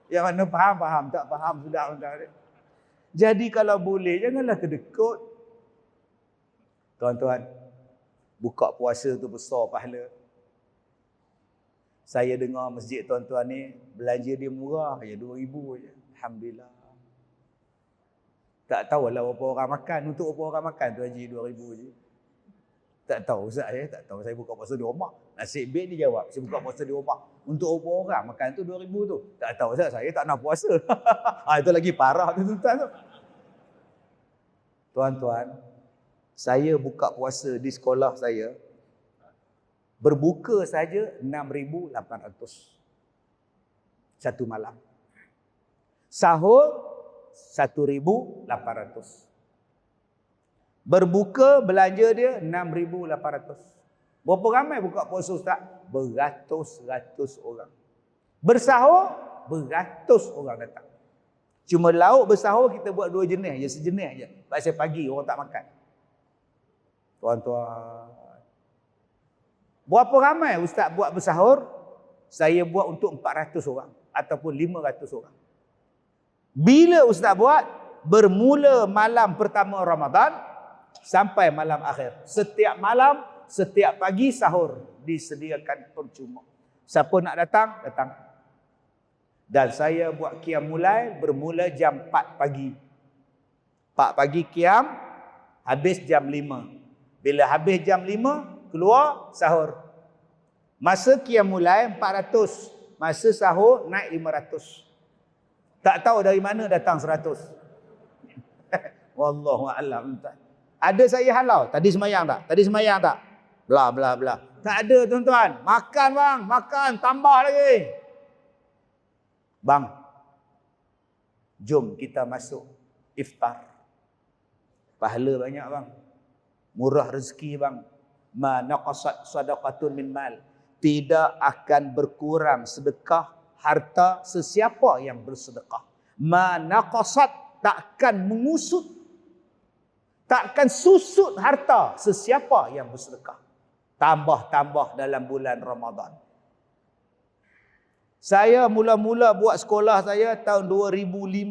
Yang mana faham, tak faham sudah tuan-tuan. Jadi kalau boleh, janganlah kedekut. Tuan-tuan, buka puasa tu besar pahala. Saya dengar masjid tuan-tuan ni, belanja dia murah je, 2,000 je. Alhamdulillah. Tak tahulah berapa orang makan. Untuk berapa orang makan tu Haji 2,000 je. Tak tahu Ustaz ya. Tak tahu, saya buka puasa di rumah. Nasib baik dia jawab, saya buka puasa di rumah. Untuk berapa orang makan tu 2,000 tu. Tak tahu Ustaz, saya tak nak puasa. Itu lagi parah tu tuan-tuan tu. Tuan-tuan, saya buka puasa di sekolah saya. Berbuka saja 6,800. Satu malam. Sahur 1,800. Berbuka belanja dia 6,800. Berapa ramai buka puasa Ustaz? Beratus-ratus orang. Bersahur beratus orang datang. Cuma lauk bersahur kita buat 2 jenis je, sejenis je. Pasal pagi orang tak makan. Tuan-tuan, berapa ramai Ustaz buat bersahur? Saya buat untuk 400 orang ataupun 500 orang. Bila Ustaz buat? Bermula malam pertama Ramadan sampai malam akhir. Setiap malam, setiap pagi sahur disediakan percuma. Siapa nak datang, datang. Dan saya buat qiyam mulai bermula jam 4 pagi. 4 pagi qiyam, habis jam 5. Bila habis jam 5, keluar sahur. Masa qiyam mulai 400. Masa sahur naik 500. Tak tahu dari mana datang 100. Wallahu a'lam. Ada saya halau. Tadi semayang tak? Bla bla bla. Tak ada tuan-tuan. Makan bang, makan. Tambah lagi. Bang, jom kita masuk iftar. Pahala banyak bang. Murah rezeki bang. Ma naqasat sadaqatun min mal. Tidak akan berkurang sedekah harta sesiapa yang bersedekah. Ma naqasat, takkan mengusut, takkan susut harta sesiapa yang bersedekah. Tambah-tambah dalam bulan Ramadan. Saya mula-mula buat sekolah saya tahun 2005.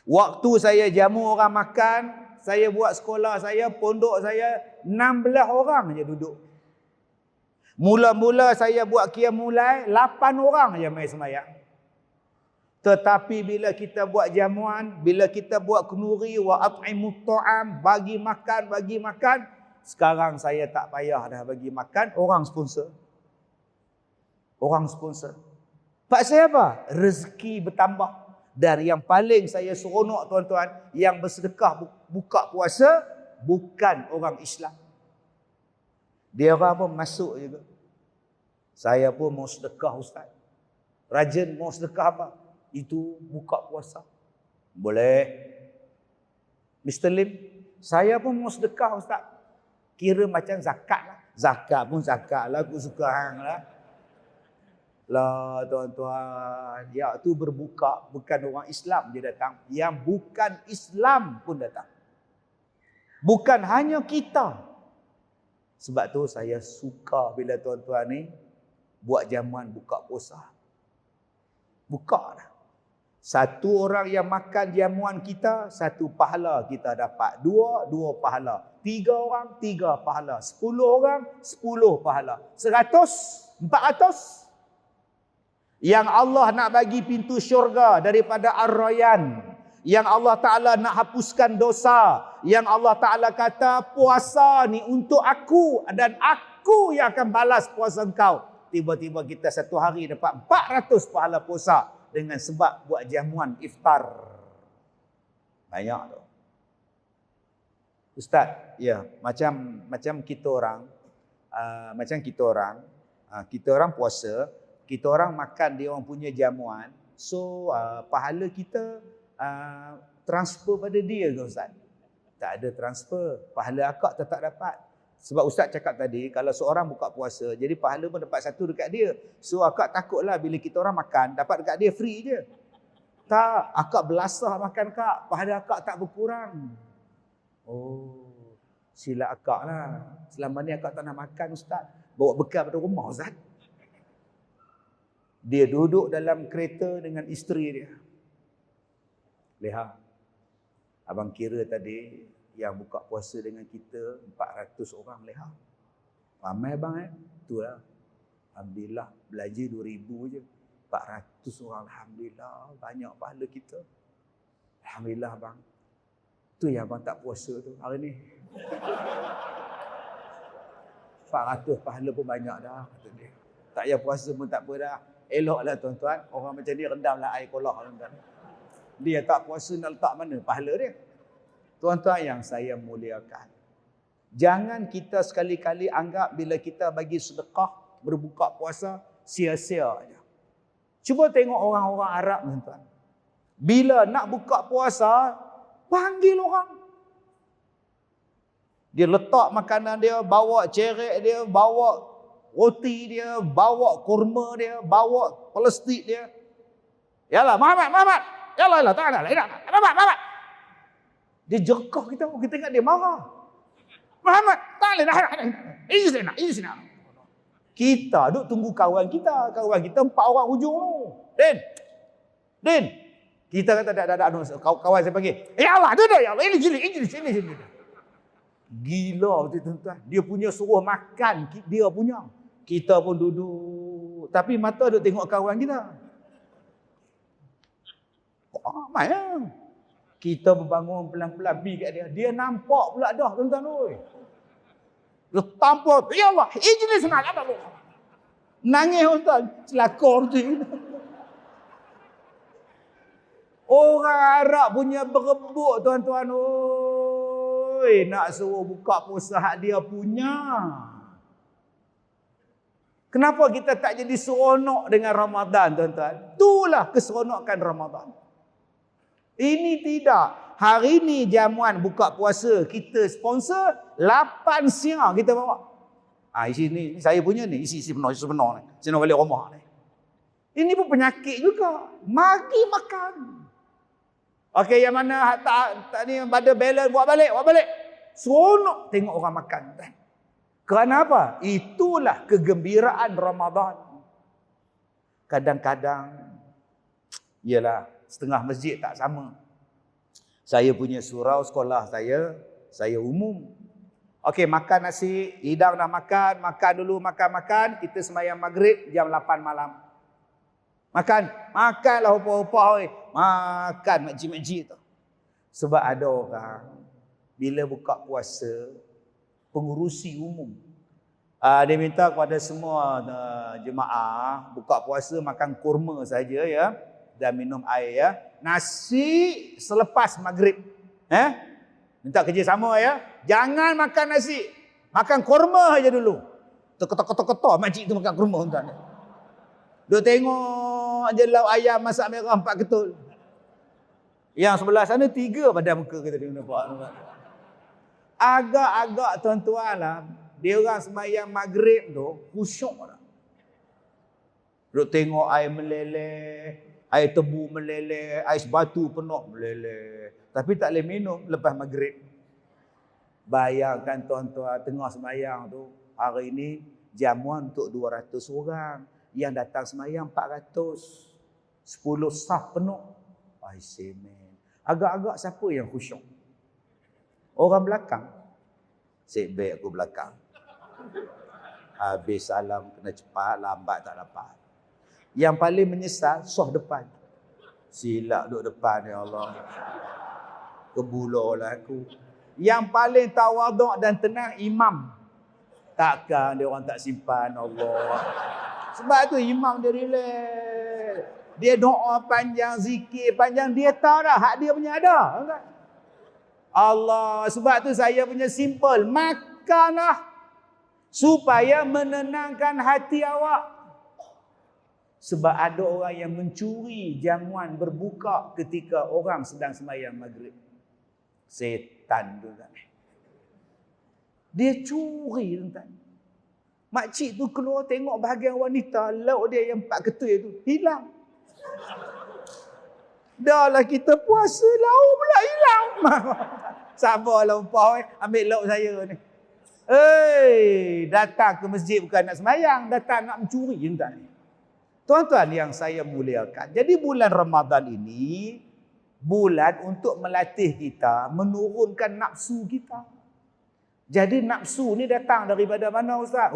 Waktu saya jamu orang makan, saya buat sekolah saya, pondok saya, 16 orang je duduk. Mula-mula saya buat qiyamul-lail, 8 orang je mai sembahyang. Tetapi bila kita buat jamuan, bila kita buat kenuri, wa at'imut ta'am, bagi makan, sekarang saya tak payah dah bagi makan, orang sponsor. Orang sponsor. Pasal apa? Rezeki bertambah. Dan yang paling saya seronok tuan-tuan, yang bersedekah buka puasa bukan orang Islam. Dia orang pun masuk juga. Saya pun mau sedekah ustaz. Rajin mau sedekah apa? Itu buka puasa. Boleh. Mr. Lim, saya pun mau sedekah ustaz. Kira macam zakat lah. Zakat pun zakat lah, aku suka hang lah. Lah tuan-tuan, yang tu berbuka, bukan orang Islam dia datang, yang bukan Islam pun datang. Bukan hanya kita. Sebab tu saya suka bila tuan-tuan ni buat jamuan buka puasa. Buka dah. Satu orang yang makan jamuan kita, satu pahala kita dapat. Dua pahala. 3 orang, 3 pahala. 10 orang, 10 pahala. 100, 400. Yang Allah nak bagi pintu syurga daripada Ar-Rayyan. Yang Allah Ta'ala nak hapuskan dosa. Yang Allah Ta'ala kata puasa ni untuk aku dan aku yang akan balas puasa engkau. Tiba-tiba kita satu hari dapat 400 pahala puasa dengan sebab buat jamuan iftar. Banyak tu. Ustaz, ya, macam kita orang kita orang puasa, kita orang makan dia orang punya jamuan, so pahala kita transfer pada dia ke Ustaz? Tak ada transfer, pahala akak tetap dapat. Sebab Ustaz cakap tadi, kalau seorang buka puasa, jadi pahala pun dapat satu dekat dia. So akak takutlah bila kita orang makan, dapat dekat dia free je. Tak, akak belasah makan kak, pahala akak tak berkurang. Oh, silap akak lah. Selama ni akak tak nak makan Ustaz, bawa bekal pada rumah Ustaz. Dia duduk dalam kereta dengan isteri dia. Lihat. Abang kira tadi yang buka puasa dengan kita 400 orang lihat. Ramai bang Itulah. Alhamdulillah belanja 2,000 je. 400 orang alhamdulillah banyak pahala kita. Alhamdulillah bang. Tu yang abang tak puasa tu hari ni. 400 pahala pun banyak dah kata dia. Tak payah puasa pun tak apa dah. Eloklah tuan-tuan, orang macam ni rendamlah air kolak tuan-tuan. Dia tak puasa nak letak mana pahala dia? Tuan-tuan yang saya muliakan. Jangan kita sekali-kali anggap bila kita bagi sedekah, berbuka puasa, sia-sia aja. Cuba tengok orang-orang Arab tuan-tuan. Bila nak buka puasa, panggil orang. Dia letak makanan dia, bawa cerek dia, bawa roti dia, bawa kurma dia, bawa plastik dia. Yalah, Muhammad. Yalah, tak ada. Muhammad. Dia jerkah kita ingat dia marah. Muhammad, tak boleh dah. Ini sini. Kita duk tunggu kawan kita. Kawan kita 4 orang hujung tu. Din. Kita kata tak ada. Kawan saya panggil. Ya Allah, duduk ya Allah. Ini sini. Gila betul tuan-tuan. Dia punya suruh makan, dia punya. Kita pun duduk. Tapi mata duk tengok kawan kita. Ramai lah. Kita berbangun pelan-pelan pergi kat dia. Dia nampak pula dah tuan-tuan. Dia tampuk. Ya Allah. Ini senang. Nangis tuan-tuan. Celakor tu. Orang Arab punya berebut tuan-tuan. Nak suruh buka puasa hak dia punya. Kenapa kita tak jadi seronok dengan Ramadan tuan-tuan? Itulah keseronokan Ramadan. Ini tidak. Hari ni jamuan buka puasa kita sponsor 8 siang kita bawa. Isi ni saya punya ni, isi penuh ni. Saya nak balik rumah ni. Ini pun penyakit juga. Mari makan. Okey, yang mana tak ni pada balance buat balik. Seronok tengok orang makan. Kerana apa? Itulah kegembiraan Ramadan. Kadang-kadang, ialah setengah masjid tak sama. Saya punya surau sekolah saya umum. Okey, makan nasi, hidang dah makan dulu, makan. Kita sembahyang maghrib jam 8 malam. Makanlah apa-apa oi. Makan makcik-makcik tu. Sebab ada orang bila buka puasa pengurusi umum. Dia minta kepada semua jemaah buka puasa makan kurma saja ya dan minum air ya. Nasi selepas maghrib. Minta kerjasama ya. Jangan makan nasi. Makan kurma aja dulu. Ketok-ketok makcik tu makan kurma tuan. Duk tengok je lauk ayam masak merah 4 ketul. Yang sebelah sana 3 pada muka kita dia nampak. Agak-agak tuan-tuan lah. Dia orang sembahyang maghrib tu khusyuk tak? Duk tengok air meleleh, air tebu meleleh, ais batu penuh meleleh. Tapi tak boleh minum lepas maghrib. Bayangkan tuan-tuan tengah sembahyang tu, hari ini jamuan untuk 200 orang. Yang datang sembahyang 400. 10 saf penuh. Ai semen. Agak-agak siapa yang khusyuk? Orang belakang. Sebab aku belakang. Habis salam kena cepat, lambat tak dapat. Yang paling menyesal soh depan. Silap duduk depan ya Allah. Kebulalah aku. Yang paling tawaduk dan tenang imam. Takkan dia orang tak simpan Allah. Sebab tu imam dia relax. Dia doa panjang, zikir panjang, dia tahu dah hak dia punya ada. Allah, sebab tu saya punya simple, makanlah supaya menenangkan hati awak. Sebab ada orang yang mencuri jamuan berbuka ketika orang sedang sembahyang maghrib. Setan tu kan. Dia curi tuan. Makcik tu keluar tengok bahagian wanita, lauk dia yang 4 ketul tu hilang. Dah lah kita puasa, lauk pula hilang. Sabarlah umpah ambil lauk saya ni. Datang ke masjid bukan nak sembahyang, datang nak mencuri tuan. Tuan-tuan yang saya muliakan. Jadi bulan Ramadan ini bulan untuk melatih kita menurunkan nafsu kita. Jadi nafsu ni datang daripada mana Ustaz?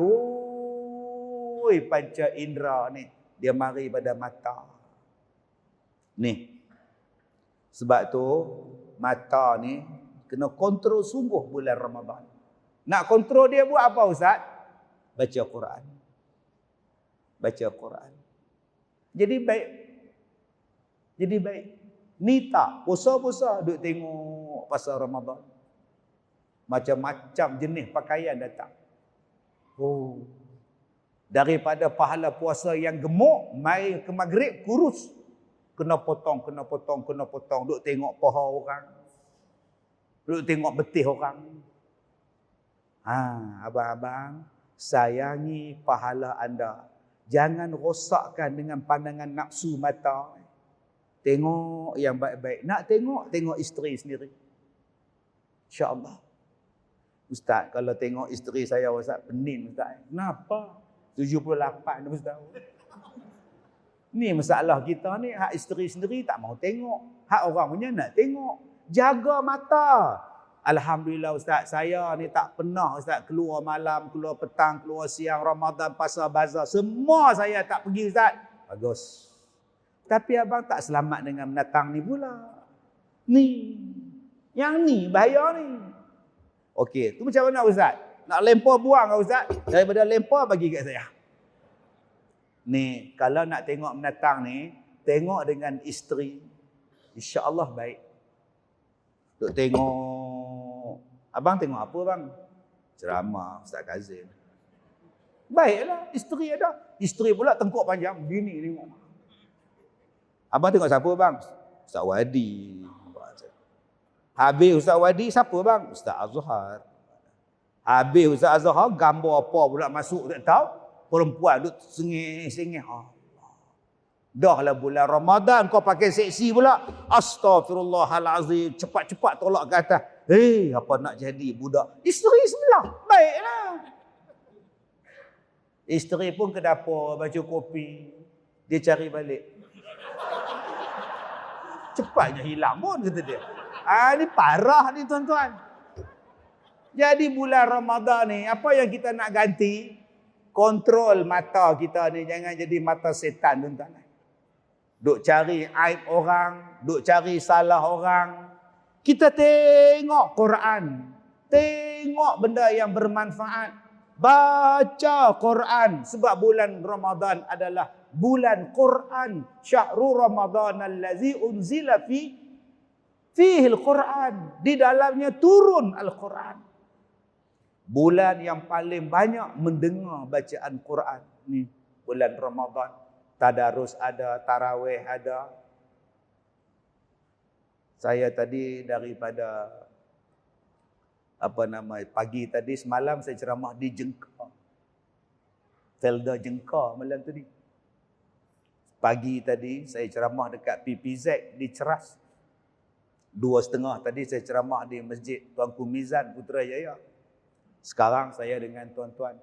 Panca indera ni. Dia mari pada mata. Ni. Sebab tu mata ni kena kontrol sungguh bulan Ramadan. Nak kontrol dia buat apa Ustaz? Baca Quran. Baca Quran. Jadi baik. Ni tak puasa-puasa duk tengok pasal Ramadan. Macam-macam jenis pakaian datang. Daripada pahala puasa yang gemuk, mai ke maghrib kurus. Kena potong. Duk tengok paha orang. Duk tengok betih orang. Abang-abang, sayangi pahala anda. Jangan rosakkan dengan pandangan nafsu mata. Tengok yang baik-baik. Nak tengok isteri sendiri. InsyaAllah. Ustaz, kalau tengok isteri saya, Ustaz, pening Ustaz. Kenapa? 78 Ustaz. Ni masalah kita ni, hak isteri sendiri tak mau tengok. Hak orang punya nak tengok. Jaga mata. Alhamdulillah Ustaz, saya ni tak pernah Ustaz keluar malam, keluar petang, keluar siang, Ramadan, pasar bazar. Semua saya tak pergi Ustaz. Bagus. Tapi abang tak selamat dengan menatang ni pula. Ni. Yang ni bahaya ni. Okey, tu macam mana Ustaz? Nak lempar buang ke Ustaz? Daripada lempar bagi kat saya. Ni, kalau nak tengok menatang ni, tengok dengan isteri. InsyaAllah baik. Duk tengok. Abang tengok apa bang? Ceramah Ustaz Kazim. Baiklah, isteri ada. Isteri pula tengkuk panjang. Bini tengok. Abang tengok siapa bang? Ustaz Wadi. Habis Ustaz Wadi, siapa bang? Ustaz Azhar. Habis Ustaz Azhar, gambar apa pula masuk tak tahu. Perempuan duduk sengih-sengih. Dah lah bulan Ramadan kau pakai seksi pula. Astaghfirullahalazim. Cepat-cepat tolak ke atas. Apa nak jadi budak? Isteri sebelah. Baiklah. Isteri pun ke dapur baca kopi. Dia cari balik. Cepatnya hilang pun kata dia. Ni parah ni tuan-tuan. Jadi bulan Ramadan ni, apa yang kita nak ganti? Kontrol mata kita ni, jangan jadi mata setan tuan-tuan. Duk cari aib orang, duk cari salah orang. Kita tengok Quran. Tengok benda yang bermanfaat. Baca Quran. Sebab bulan Ramadan adalah bulan Quran. Syahrul Ramadan allazi unzila fihi al-Quran. Di dalamnya turun Al-Quran. Bulan yang paling banyak mendengar bacaan Quran. Ni bulan Ramadan. Tadarus ada, tarawih ada. Saya tadi daripada pagi tadi semalam saya ceramah di Jengka. Felda Jengka malam tadi. Pagi tadi saya ceramah dekat PPZ di Ceras. 2:30 tadi saya ceramah di Masjid Tuanku Mizan Putrajaya. Sekarang saya dengan tuan-tuan.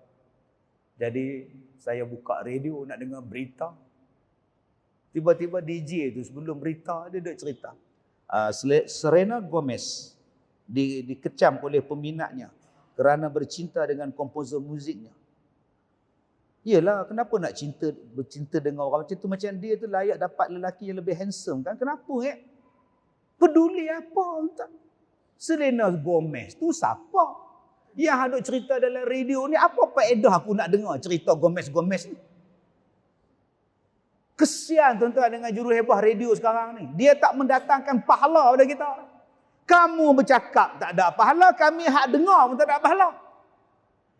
Jadi saya buka radio nak dengar berita. Tiba-tiba DJ tu sebelum berita dia duk cerita. Selena Gomez dikecam oleh peminatnya kerana bercinta dengan komposer muziknya. Yelah, kenapa nak bercinta dengan orang macam tu? Macam dia tu layak dapat lelaki yang lebih handsome kan? Kenapa peduli apa? Tak? Selena Gomez tu siapa? Yang ada cerita dalam radio ni, apa faedah aku nak dengar cerita Gomez ni? Kesian tuan-tuan dengan juruhebah radio sekarang ni. Dia tak mendatangkan pahala pada kita. Kamu bercakap tak ada pahala, kami hak dengar pun tak ada pahala.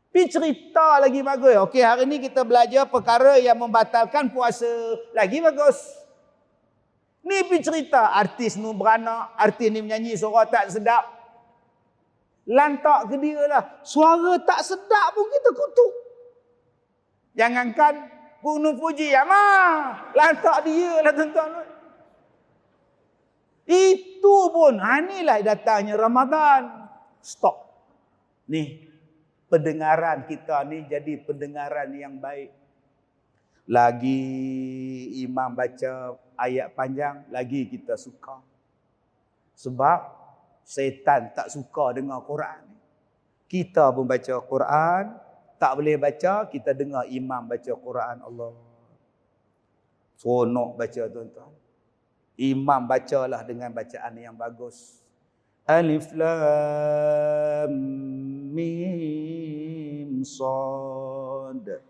Pergi cerita lagi bagus. Okey, hari ni kita belajar perkara yang membatalkan puasa. Lagi bagus. Ni pergi cerita artis ni beranak, artis ni menyanyi suara tak sedap. Lantak ke dia lah. Suara tak sedap pun kita kutuk. Jangankan Gunung Fuji, lantak dia lah tuan-tuan. Itu pun, inilah datangnya Ramadan. Stop. Ni, pendengaran kita ni jadi pendengaran yang baik. Lagi imam baca ayat panjang, lagi kita suka. Sebab setan tak suka dengar Quran. Kita pun baca Quran, tak boleh baca, kita dengar imam baca Quran. Allah. Seronok baca tuan-tuan. Imam bacalah dengan bacaan yang bagus. Alif Lam Mim Sad.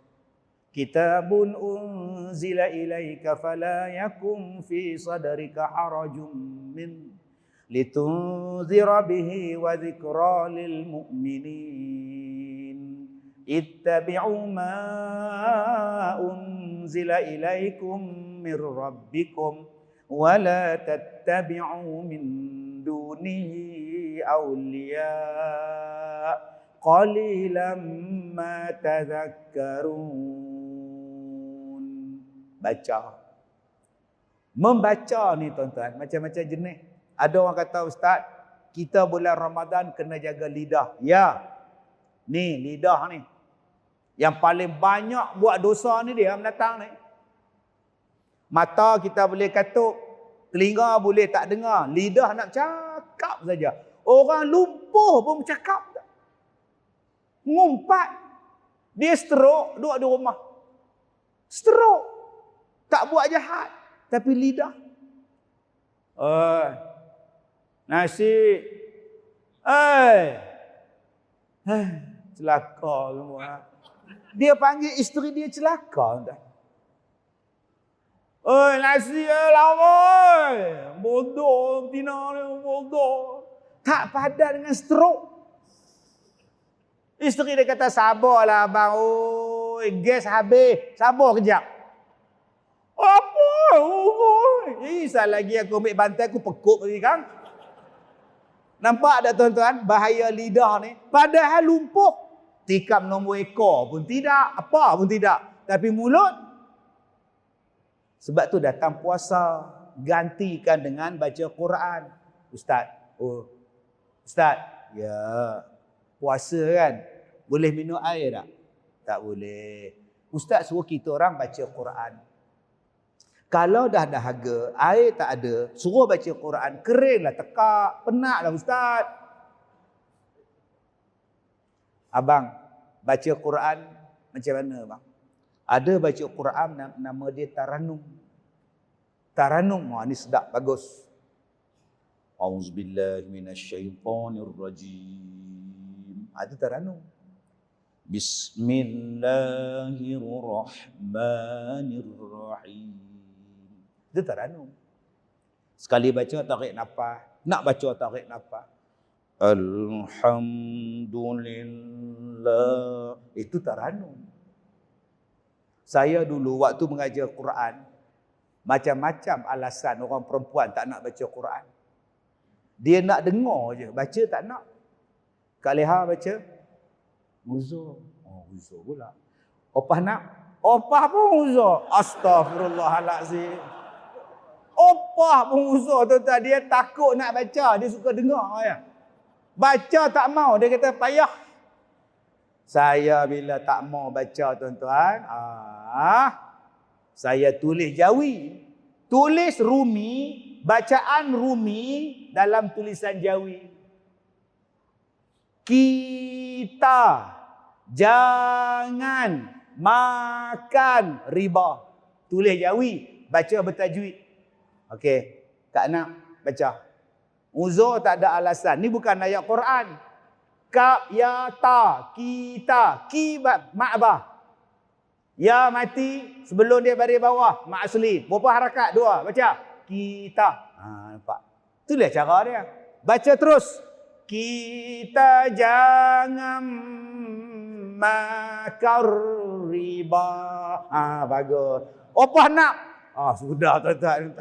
Kitabun unzila ilaika fala yakum fi sadrika harajum min litunzira bihi wa dzikra lil mu'minin. Ittabi'u ma unzila ilaikum min rabbikum wa la tattabi'u min dunihi awliya qalilan ma tadhakkarun. Baca. Membaca ni tuan-tuan macam-macam jenis. Ada orang kata, Ustaz, kita bulan Ramadan kena jaga lidah. Ya. Ni lidah ni. Yang paling banyak buat dosa ni dia mendatang ni. Mata kita boleh katuk, telinga boleh tak dengar, lidah nak cakap saja. Orang lumpuh pun bercakap. Ngumpat. Dia stroke, duduk di rumah. Stroke. Tak buat jahat. Tapi lidah. Nasi. Celaka semua. Dia panggil isteri dia celaka. Nasi lama. Bodoh. Tina ni bodoh. Tak padan dengan stroke. Isteri dia kata, sabarlah abang. Gas habis. Sabar kejap. Apa? Isal lagi aku ambil bantai, aku pekuk lagi kan. Nampak tak tuan-tuan? Bahaya lidah ni. Padahal lumpuh. Tikam nombor ekor pun tidak. Apa pun tidak. Tapi mulut. Sebab tu datang puasa. Gantikan dengan baca Quran. Ustaz. Ustaz. Ya. Puasa kan. Boleh minum air tak? Tak boleh. Ustaz suruh kita orang baca Quran. Kalau dah dahaga, air tak ada, suruh baca Quran, keringlah tekak, penatlah ustaz. Abang, baca Quran macam mana bang? Ada baca Quran nama dia Taranum. Taranum, ni sedap, bagus. Auzubillahi minasyaitonirrajim. Itu Taranum. Bismillahirrahmanirrahim. Itu Taranum. Sekali baca tarik nafas, nak baca tarik nafas. Alhamdulillah. Itu Taranum. Saya dulu waktu mengajar Quran, macam-macam alasan orang perempuan tak nak baca Quran. Dia nak dengar je, baca tak nak. Kak Leha baca, uzur. Oh, uzur pula. Opah nak? Opah pun uzur. Astaghfirullahalazim. Opah pun uzur, tuan-tuan. Dia takut nak baca, dia suka dengar ya. Baca tak mau, dia kata payah. Saya bila tak mau baca tuan-tuan, saya tulis Jawi. Tulis Rumi, bacaan Rumi dalam tulisan Jawi. Kita jangan makan riba. Tulis Jawi, baca bertajwid. Okey, Kak nak baca. Uzur tak ada alasan. Ni bukan ayat Quran. Kap, ya, ta, kita, ki, ma'bah. Ya mati sebelum dia baris bawah. Mak asli. Berapa harakat? 2. Baca. Kita. Nampak. Itulah cara dia. Baca terus. Kita jangan makan riba. Bagus. Opah nak? Sudah tuan-tuan.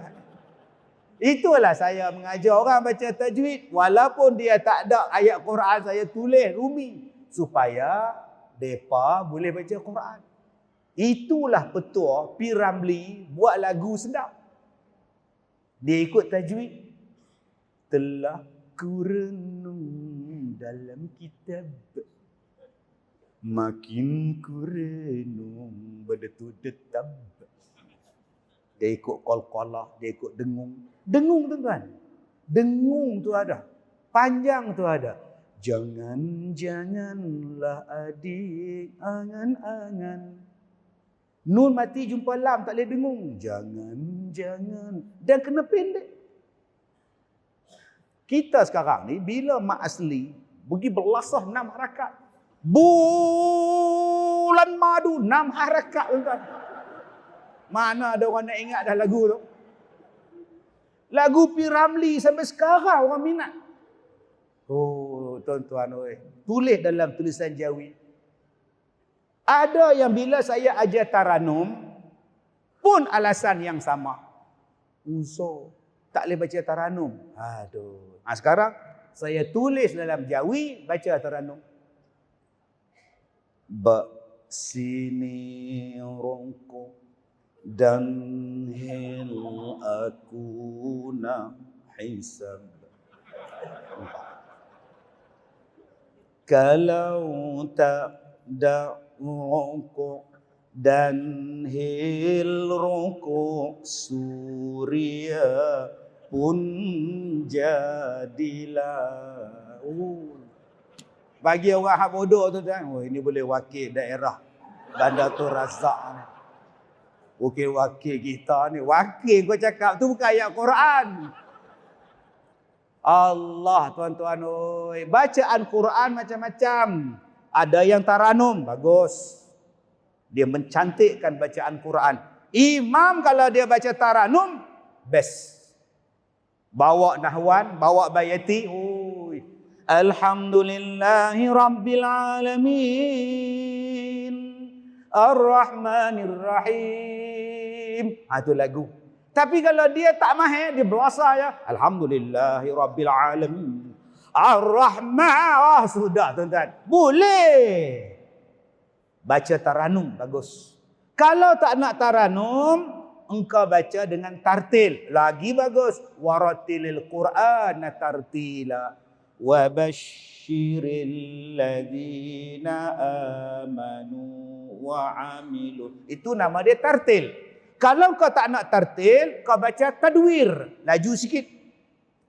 Itulah saya mengajar orang baca tajwid. Walaupun dia tak ada ayat Quran, saya tulis Rumi. Supaya mereka boleh baca Quran. Itulah petua P. Ramlee buat lagu sedap. Dia ikut tajwid. Telah ku renung dalam kitab, makin ku renung berdetu-detab. Dia ikut qalqalah, dia ikut dengung. Dengung tuan-tuan. Dengung tu ada. Panjang tu ada. Jangan-janganlah adik angan-angan. Nun mati jumpa lam tak boleh dengung. Jangan-jangan. Dan kena pendek. Kita sekarang ni bila mak asli pergi berlasah 6 harakat. Bulan madu 6 harakat tuan-tuan. Mana ada orang nak ingat dah lagu tu. Lagu P. Ramlee sampai sekarang orang minat. Oh tuan-tuan oi, tulis dalam tulisan Jawi. Ada yang bila saya ajar Taranum pun alasan yang sama. Uzur, tak boleh baca Taranum. Aduh. Sekarang saya tulis dalam Jawi baca Taranum. Ba sini rongkok dan hil aku na hisab. Kalau tak ada rokok dan hil rokok, Suria pun jadilah. Bagi orang hak bodoh tu kan, ini boleh wakil daerah Bandatul Razak ni. Wakil kita ni. Wakil kau cakap tu bukan ayat Quran. Allah tuan-tuan oi. Bacaan Quran macam-macam. Ada yang Taranum, bagus. Dia mencantikkan bacaan Quran. Imam kalau dia baca Taranum, best. Bawa nahwan, bawa bayati. Alhamdulillahi Rabbil Alamin, Ar-Rahmanir-Rahim. Itu lagu. Tapi kalau dia tak mahir, dia berasa ya. Alhamdulillahi Rabbil Alamin, Ar-Rahman. Sudah tuan-tuan. Boleh. Baca Taranum, bagus. Kalau tak nak Taranum, engkau baca dengan tartil. Lagi bagus. Waratilil Qur'ana tartila. Wa basyiril ladina amanu wa amilu. Itu nama dia tartil. Kalau kau tak nak tartil, kau baca tadwir. Laju sikit.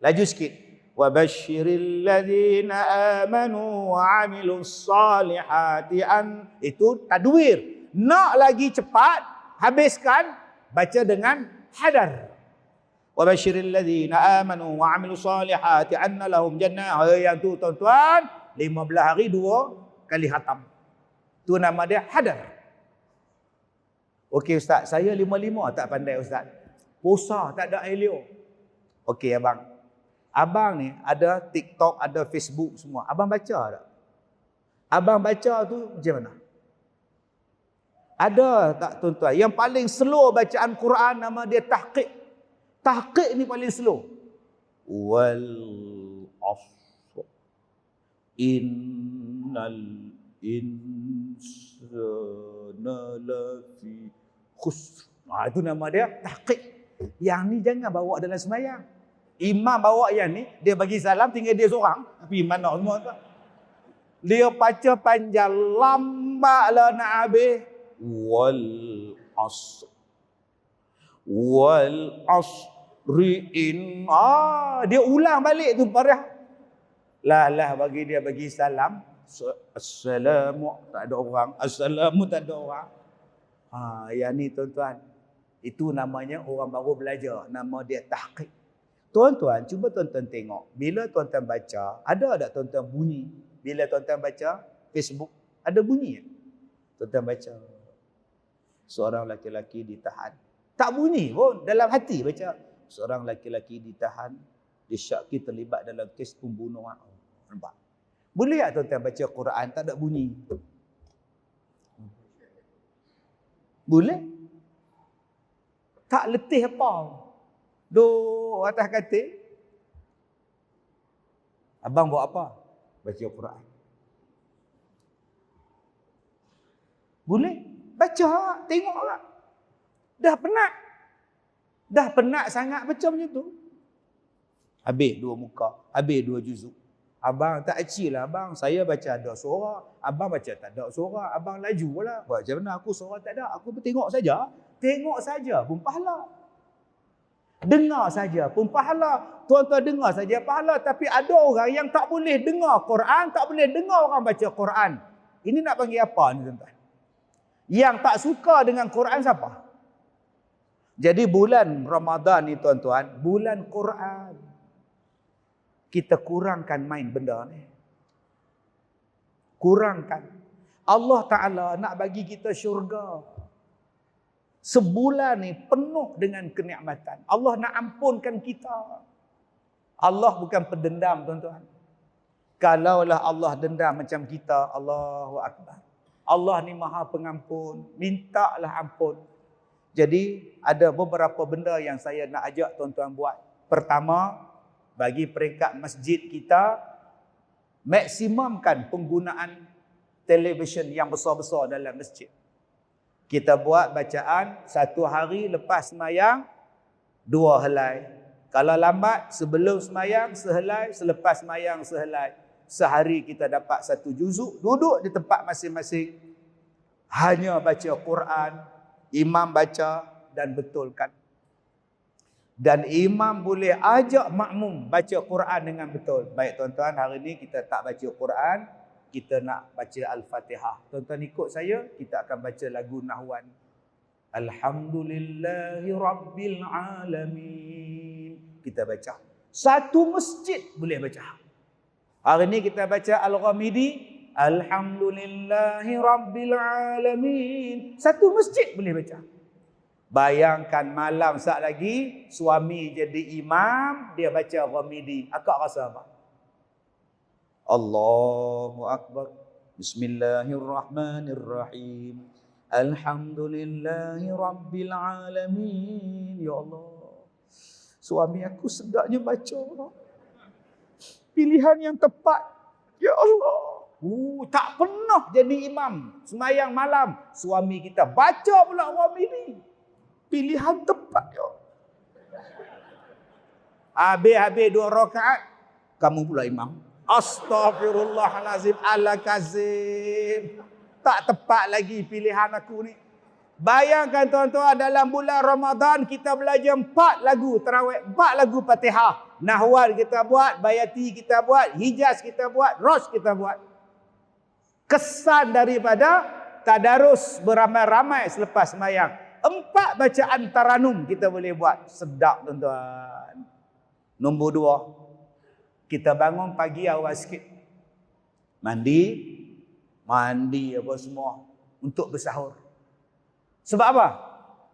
Laju sikit. Wa basyiril ladzina amanu wa 'amilus solihati an. Itu tadwir. Nak lagi cepat, habiskan, baca dengan hadar. Wa basyiril ladzina amanu wa 'amilus solihati anna lahum jannah. Yang tu tuan-tuan, 15 hari 2 kali khatam. Tu nama dia hadar. Okey ustaz, saya 55 tak pandai ustaz. Puasa tak ada elok. Okey abang. Abang ni ada TikTok, ada Facebook semua. Abang baca tak? Abang baca tu macam mana? Ada tak tuan-tuan? Yang paling slow bacaan Quran nama dia tahqiq. Tahqiq ni paling slow. Wal asr. Innal insana lafi khusr. Itu nama dia tahqiq. Yang ni jangan bawa dalam sembahyang. Imam bawa yang ni, dia bagi salam tinggal dia seorang. Tapi mana semua tu? Dia baca panjang lambat lah nak habis. Wal asr. Wal asri in. Dia ulang balik tu parah. Lah bagi dia bagi salam. Assalamu tak ada orang. Assalamu tak ada orang. Yang ni tuan-tuan. Itu namanya orang baru belajar. Nama dia tahqiq. Tuan-tuan, cuba tuan-tuan tengok. Bila tuan-tuan baca, ada tak tuan-tuan bunyi? Bila tuan-tuan baca Facebook, ada bunyi tak? Tuan-tuan baca. Seorang lelaki ditahan. Tak bunyi pun, dalam hati baca. Seorang lelaki ditahan, disyaki terlibat dalam kes pembunuhan. Nampak? Boleh tak tuan-tuan baca Quran tak ada bunyi? Boleh? Tak letih apa? Duduk atas katil. Abang buat apa? Baca Quran. Boleh? Baca, tengoklah. Dah penat. Dah penat sangat baca macam tu. Habis 2 muka, habis 2 juzuk. Abang tak acil lah abang. Saya baca ada suara. Abang baca tak ada suara. Abang laju lah. Buat macam mana aku suara tak ada. Aku tengok saja. Tengok saja pun pahala. Dengar saja pun pahala. Tuan-tuan dengar saja pahala. Tapi ada orang yang tak boleh dengar Quran. Tak boleh dengar orang baca Quran. Ini nak panggil apa ni tuan-tuan? Yang tak suka dengan Quran siapa? Jadi bulan Ramadan ni tuan-tuan. Bulan Quran. Kita kurangkan main benda ni. Kurangkan. Allah Ta'ala nak bagi kita syurga. Sebulan ni penuh dengan kenikmatan. Allah nak ampunkan kita. Allah bukan pendendam tuan-tuan. Kalaulah Allah dendam macam kita, Allahu Akbar. Allah ni maha pengampun. Mintalah ampun. Jadi ada beberapa benda yang saya nak ajak tuan-tuan buat. Pertama, bagi peringkat masjid kita, maksimumkan penggunaan televisyen yang besar-besar dalam masjid. Kita buat bacaan 1 hari lepas semayang 2 helai. Kalau lambat, sebelum semayang sehelai, selepas semayang sehelai. Sehari kita dapat 1 juzuk, duduk di tempat masing-masing. Hanya baca Quran, imam baca dan betulkan. Dan imam boleh ajak makmum baca Quran dengan betul. Baik tuan-tuan, hari ini kita tak baca Quran, kita nak baca Al-Fatihah. Tuan-tuan ikut saya, kita akan baca lagu Nahwan. Alhamdulillahi Rabbil Alamin. Kita baca. Satu masjid boleh baca. Hari ini kita baca Al-Ghamidi. Alhamdulillahi Rabbil Alamin. Satu masjid boleh baca. Bayangkan malam saat lagi, suami jadi imam, dia baca Ghamidi. Akak rasa apa? Allahu Akbar. Bismillahirrahmanirrahim. Alhamdulillahi Rabbil Alamin. Ya Allah, suami aku sedaknya baca. Pilihan yang tepat. Ya Allah. Tak pernah jadi imam sembahyang malam. Suami kita baca pula Ghamidi. Pilihan tepat. Ya. Habis 2 rakaat, kamu pula imam. Astaghfirullahalazim, ala kazim. Tak tepat lagi pilihan aku ni. Bayangkan tuan-tuan, dalam bulan Ramadan kita belajar 4 lagu tarawih, 4 lagu Fatihah. Nahwal kita buat, Bayati kita buat, Hijaz kita buat, Rosh kita buat. Kesan daripada tadarus beramai-ramai selepas sembahyang. 4 bacaan taranum kita boleh buat. Sedap tuan-tuan. Nombor 2, kita bangun pagi awal sikit. Mandi apa semua untuk bersahur. Sebab apa?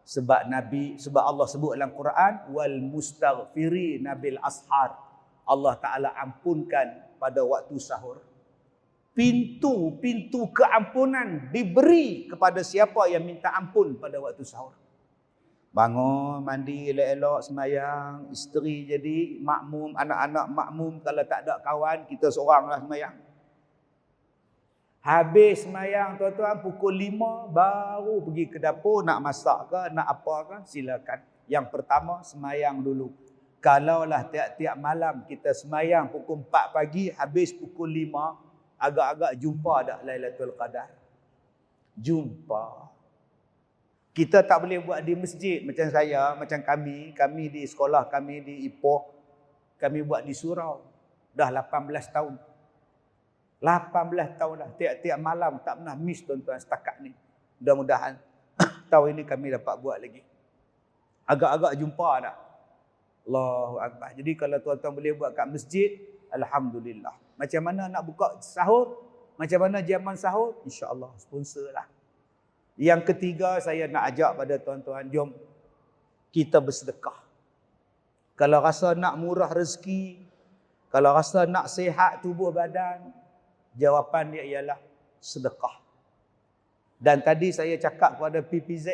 Sebab Allah sebut dalam Quran, wal mustaghfiri nabil ashar. Allah Ta'ala ampunkan pada waktu sahur. Pintu keampunan diberi kepada siapa yang minta ampun pada waktu sahur. Bangun, mandi elok-elok, sembahyang, isteri jadi makmum, anak-anak makmum, kalau tak ada kawan, kita seoranglah sembahyang. Habis sembahyang tuan-tuan pukul 5 baru pergi ke dapur nak masak ke, nak apa ke, silakan. Yang pertama sembahyang dulu. Kalaulah tiap-tiap malam kita sembahyang pukul 4 pagi, habis pukul 5, agak-agak jumpa dak Lailatul Qadar. Jumpa. Kita tak boleh buat di masjid macam saya, macam kami di sekolah kami di Ipoh, kami buat di surau. Dah 18 tahun. 18 tahun dah. Tiap-tiap malam tak pernah miss tuan-tuan setakat ni. Mudah-mudahan tahun ini kami dapat buat lagi. Agak-agak jumpa dah. Allahu Akbar. Jadi kalau tuan-tuan boleh buat kat masjid, alhamdulillah. Macam mana nak buka sahur? Macam mana jaman sahur? InsyaAllah sponsor lah. Yang ketiga saya nak ajak pada tuan-tuan, jom kita bersedekah. Kalau rasa nak murah rezeki, kalau rasa nak sihat tubuh badan, jawapan dia ialah sedekah. Dan tadi saya cakap kepada PPZ,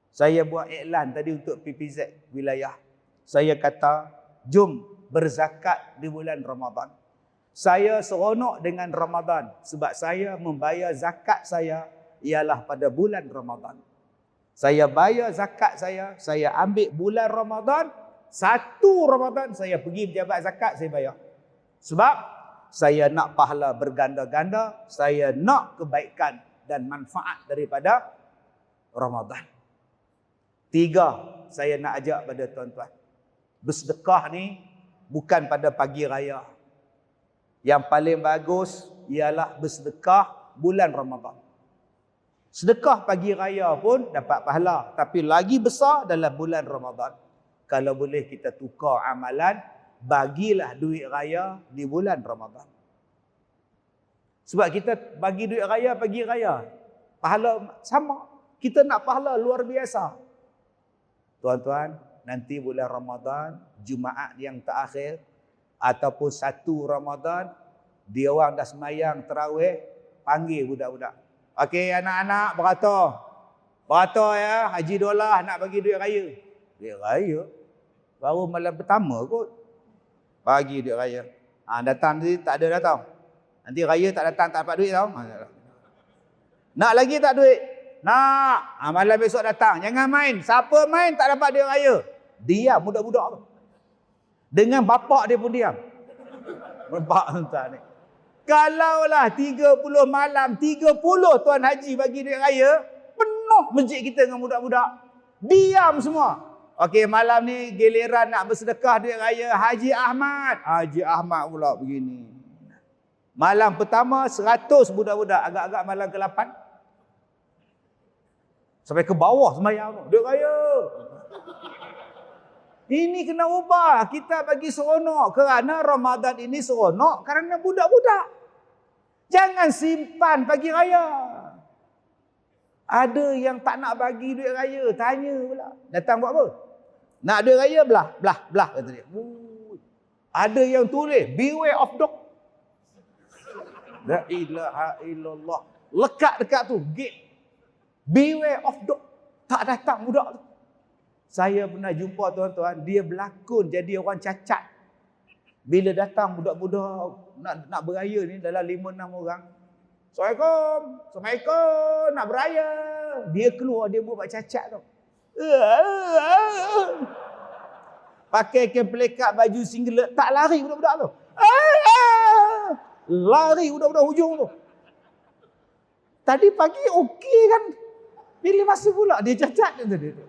saya buat iklan tadi untuk PPZ wilayah. Saya kata, jom berzakat di bulan Ramadan. Saya seronok dengan Ramadan sebab saya membayar zakat saya ialah pada bulan Ramadan. Saya bayar zakat saya ambil bulan Ramadan, 1 Ramadan saya pergi pejabat zakat, saya bayar. Sebab saya nak pahala berganda-ganda, saya nak kebaikan dan manfaat daripada Ramadan. 3, saya nak ajak pada tuan-tuan. Bersedekah ni bukan pada pagi raya. Yang paling bagus ialah bersedekah bulan Ramadan. Sedekah pagi raya pun dapat pahala, tapi lagi besar dalam bulan Ramadan. Kalau boleh kita tukar amalan, bagilah duit raya di bulan Ramadan. Sebab kita bagi duit raya pagi raya, pahala sama. Kita nak pahala luar biasa. Tuan-tuan, nanti bulan Ramadan, Jumaat yang terakhir ataupun 1 Ramadan, dia orang dah sembahyang tarawih, panggil budak-budak. Okey anak-anak, beratur ya, Haji Dolah nak bagi duit raya. Duit raya? Baru malam pertama kot bagi duit raya. Datang nanti tak ada datang. Nanti raya tak datang, tak dapat duit tau. Nak lagi tak duit? Nak. Malam besok datang. Jangan main. Siapa main tak dapat duit raya. Diam budak-budak tu. Dengan bapak dia pun diam. Bapak tuan ni. Kalaulah 30 malam, 30 Tuan Haji bagi duit raya, penuh masjid kita dengan budak-budak. Diam semua. Okey, malam ni giliran nak bersedekah duit raya Haji Ahmad. Haji Ahmad pula begini. Malam pertama 100 budak-budak, agak-agak malam ke-8. Sampai ke bawah sembahyang tu. Duit raya. Ini kena ubah. Kita bagi seronok. Kerana Ramadan ini seronok kerana budak-budak. Jangan simpan pagi raya. Ada yang tak nak bagi duit raya. Tanya pula. Datang buat apa? Nak duit raya? Belah. Kata dia. Ada yang tulis. Beware of dog. La ilaha illallah. Lekat dekat tu. Gate. Beware of dog. Tak datang budak tu. Saya pernah jumpa tuan-tuan, dia berlakon jadi orang cacat. Bila datang budak-budak nak beraya ni dalam 5-6 orang. Assalamualaikum, nak beraya. Dia keluar, dia buat cacat tu. Pakai pelekat baju singlet, tak lari budak-budak tu. Lari budak-budak hujung tu. Tadi pagi okey kan? Bila masa pula dia cacat tu tadi tu.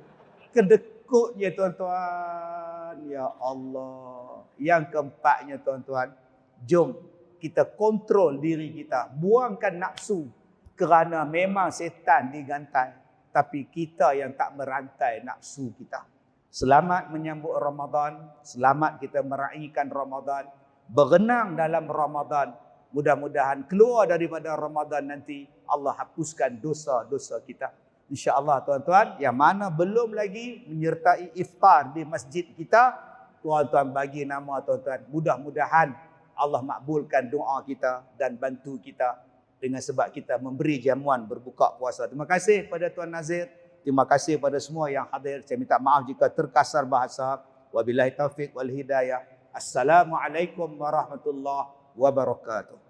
Kedekutnya tuan-tuan. Ya Allah. Yang keempatnya tuan-tuan. Jom kita kontrol diri kita. Buangkan nafsu. Kerana memang setan digantai. Tapi kita yang tak merantai nafsu kita. Selamat menyambut Ramadan. Selamat kita meraihkan Ramadan. Berenang dalam Ramadan. Mudah-mudahan keluar daripada Ramadan nanti Allah hapuskan dosa-dosa kita. InsyaAllah tuan-tuan, yang mana belum lagi menyertai iftar di masjid kita, tuan-tuan bagi nama tuan-tuan. Mudah-mudahan Allah makbulkan doa kita dan bantu kita dengan sebab kita memberi jamuan berbuka puasa. Terima kasih pada Tuan Nazir. Terima kasih pada semua yang hadir. Saya minta maaf jika terkasar bahasa. Wabillahi taufiq wal hidayah. Assalamualaikum warahmatullahi wabarakatuh.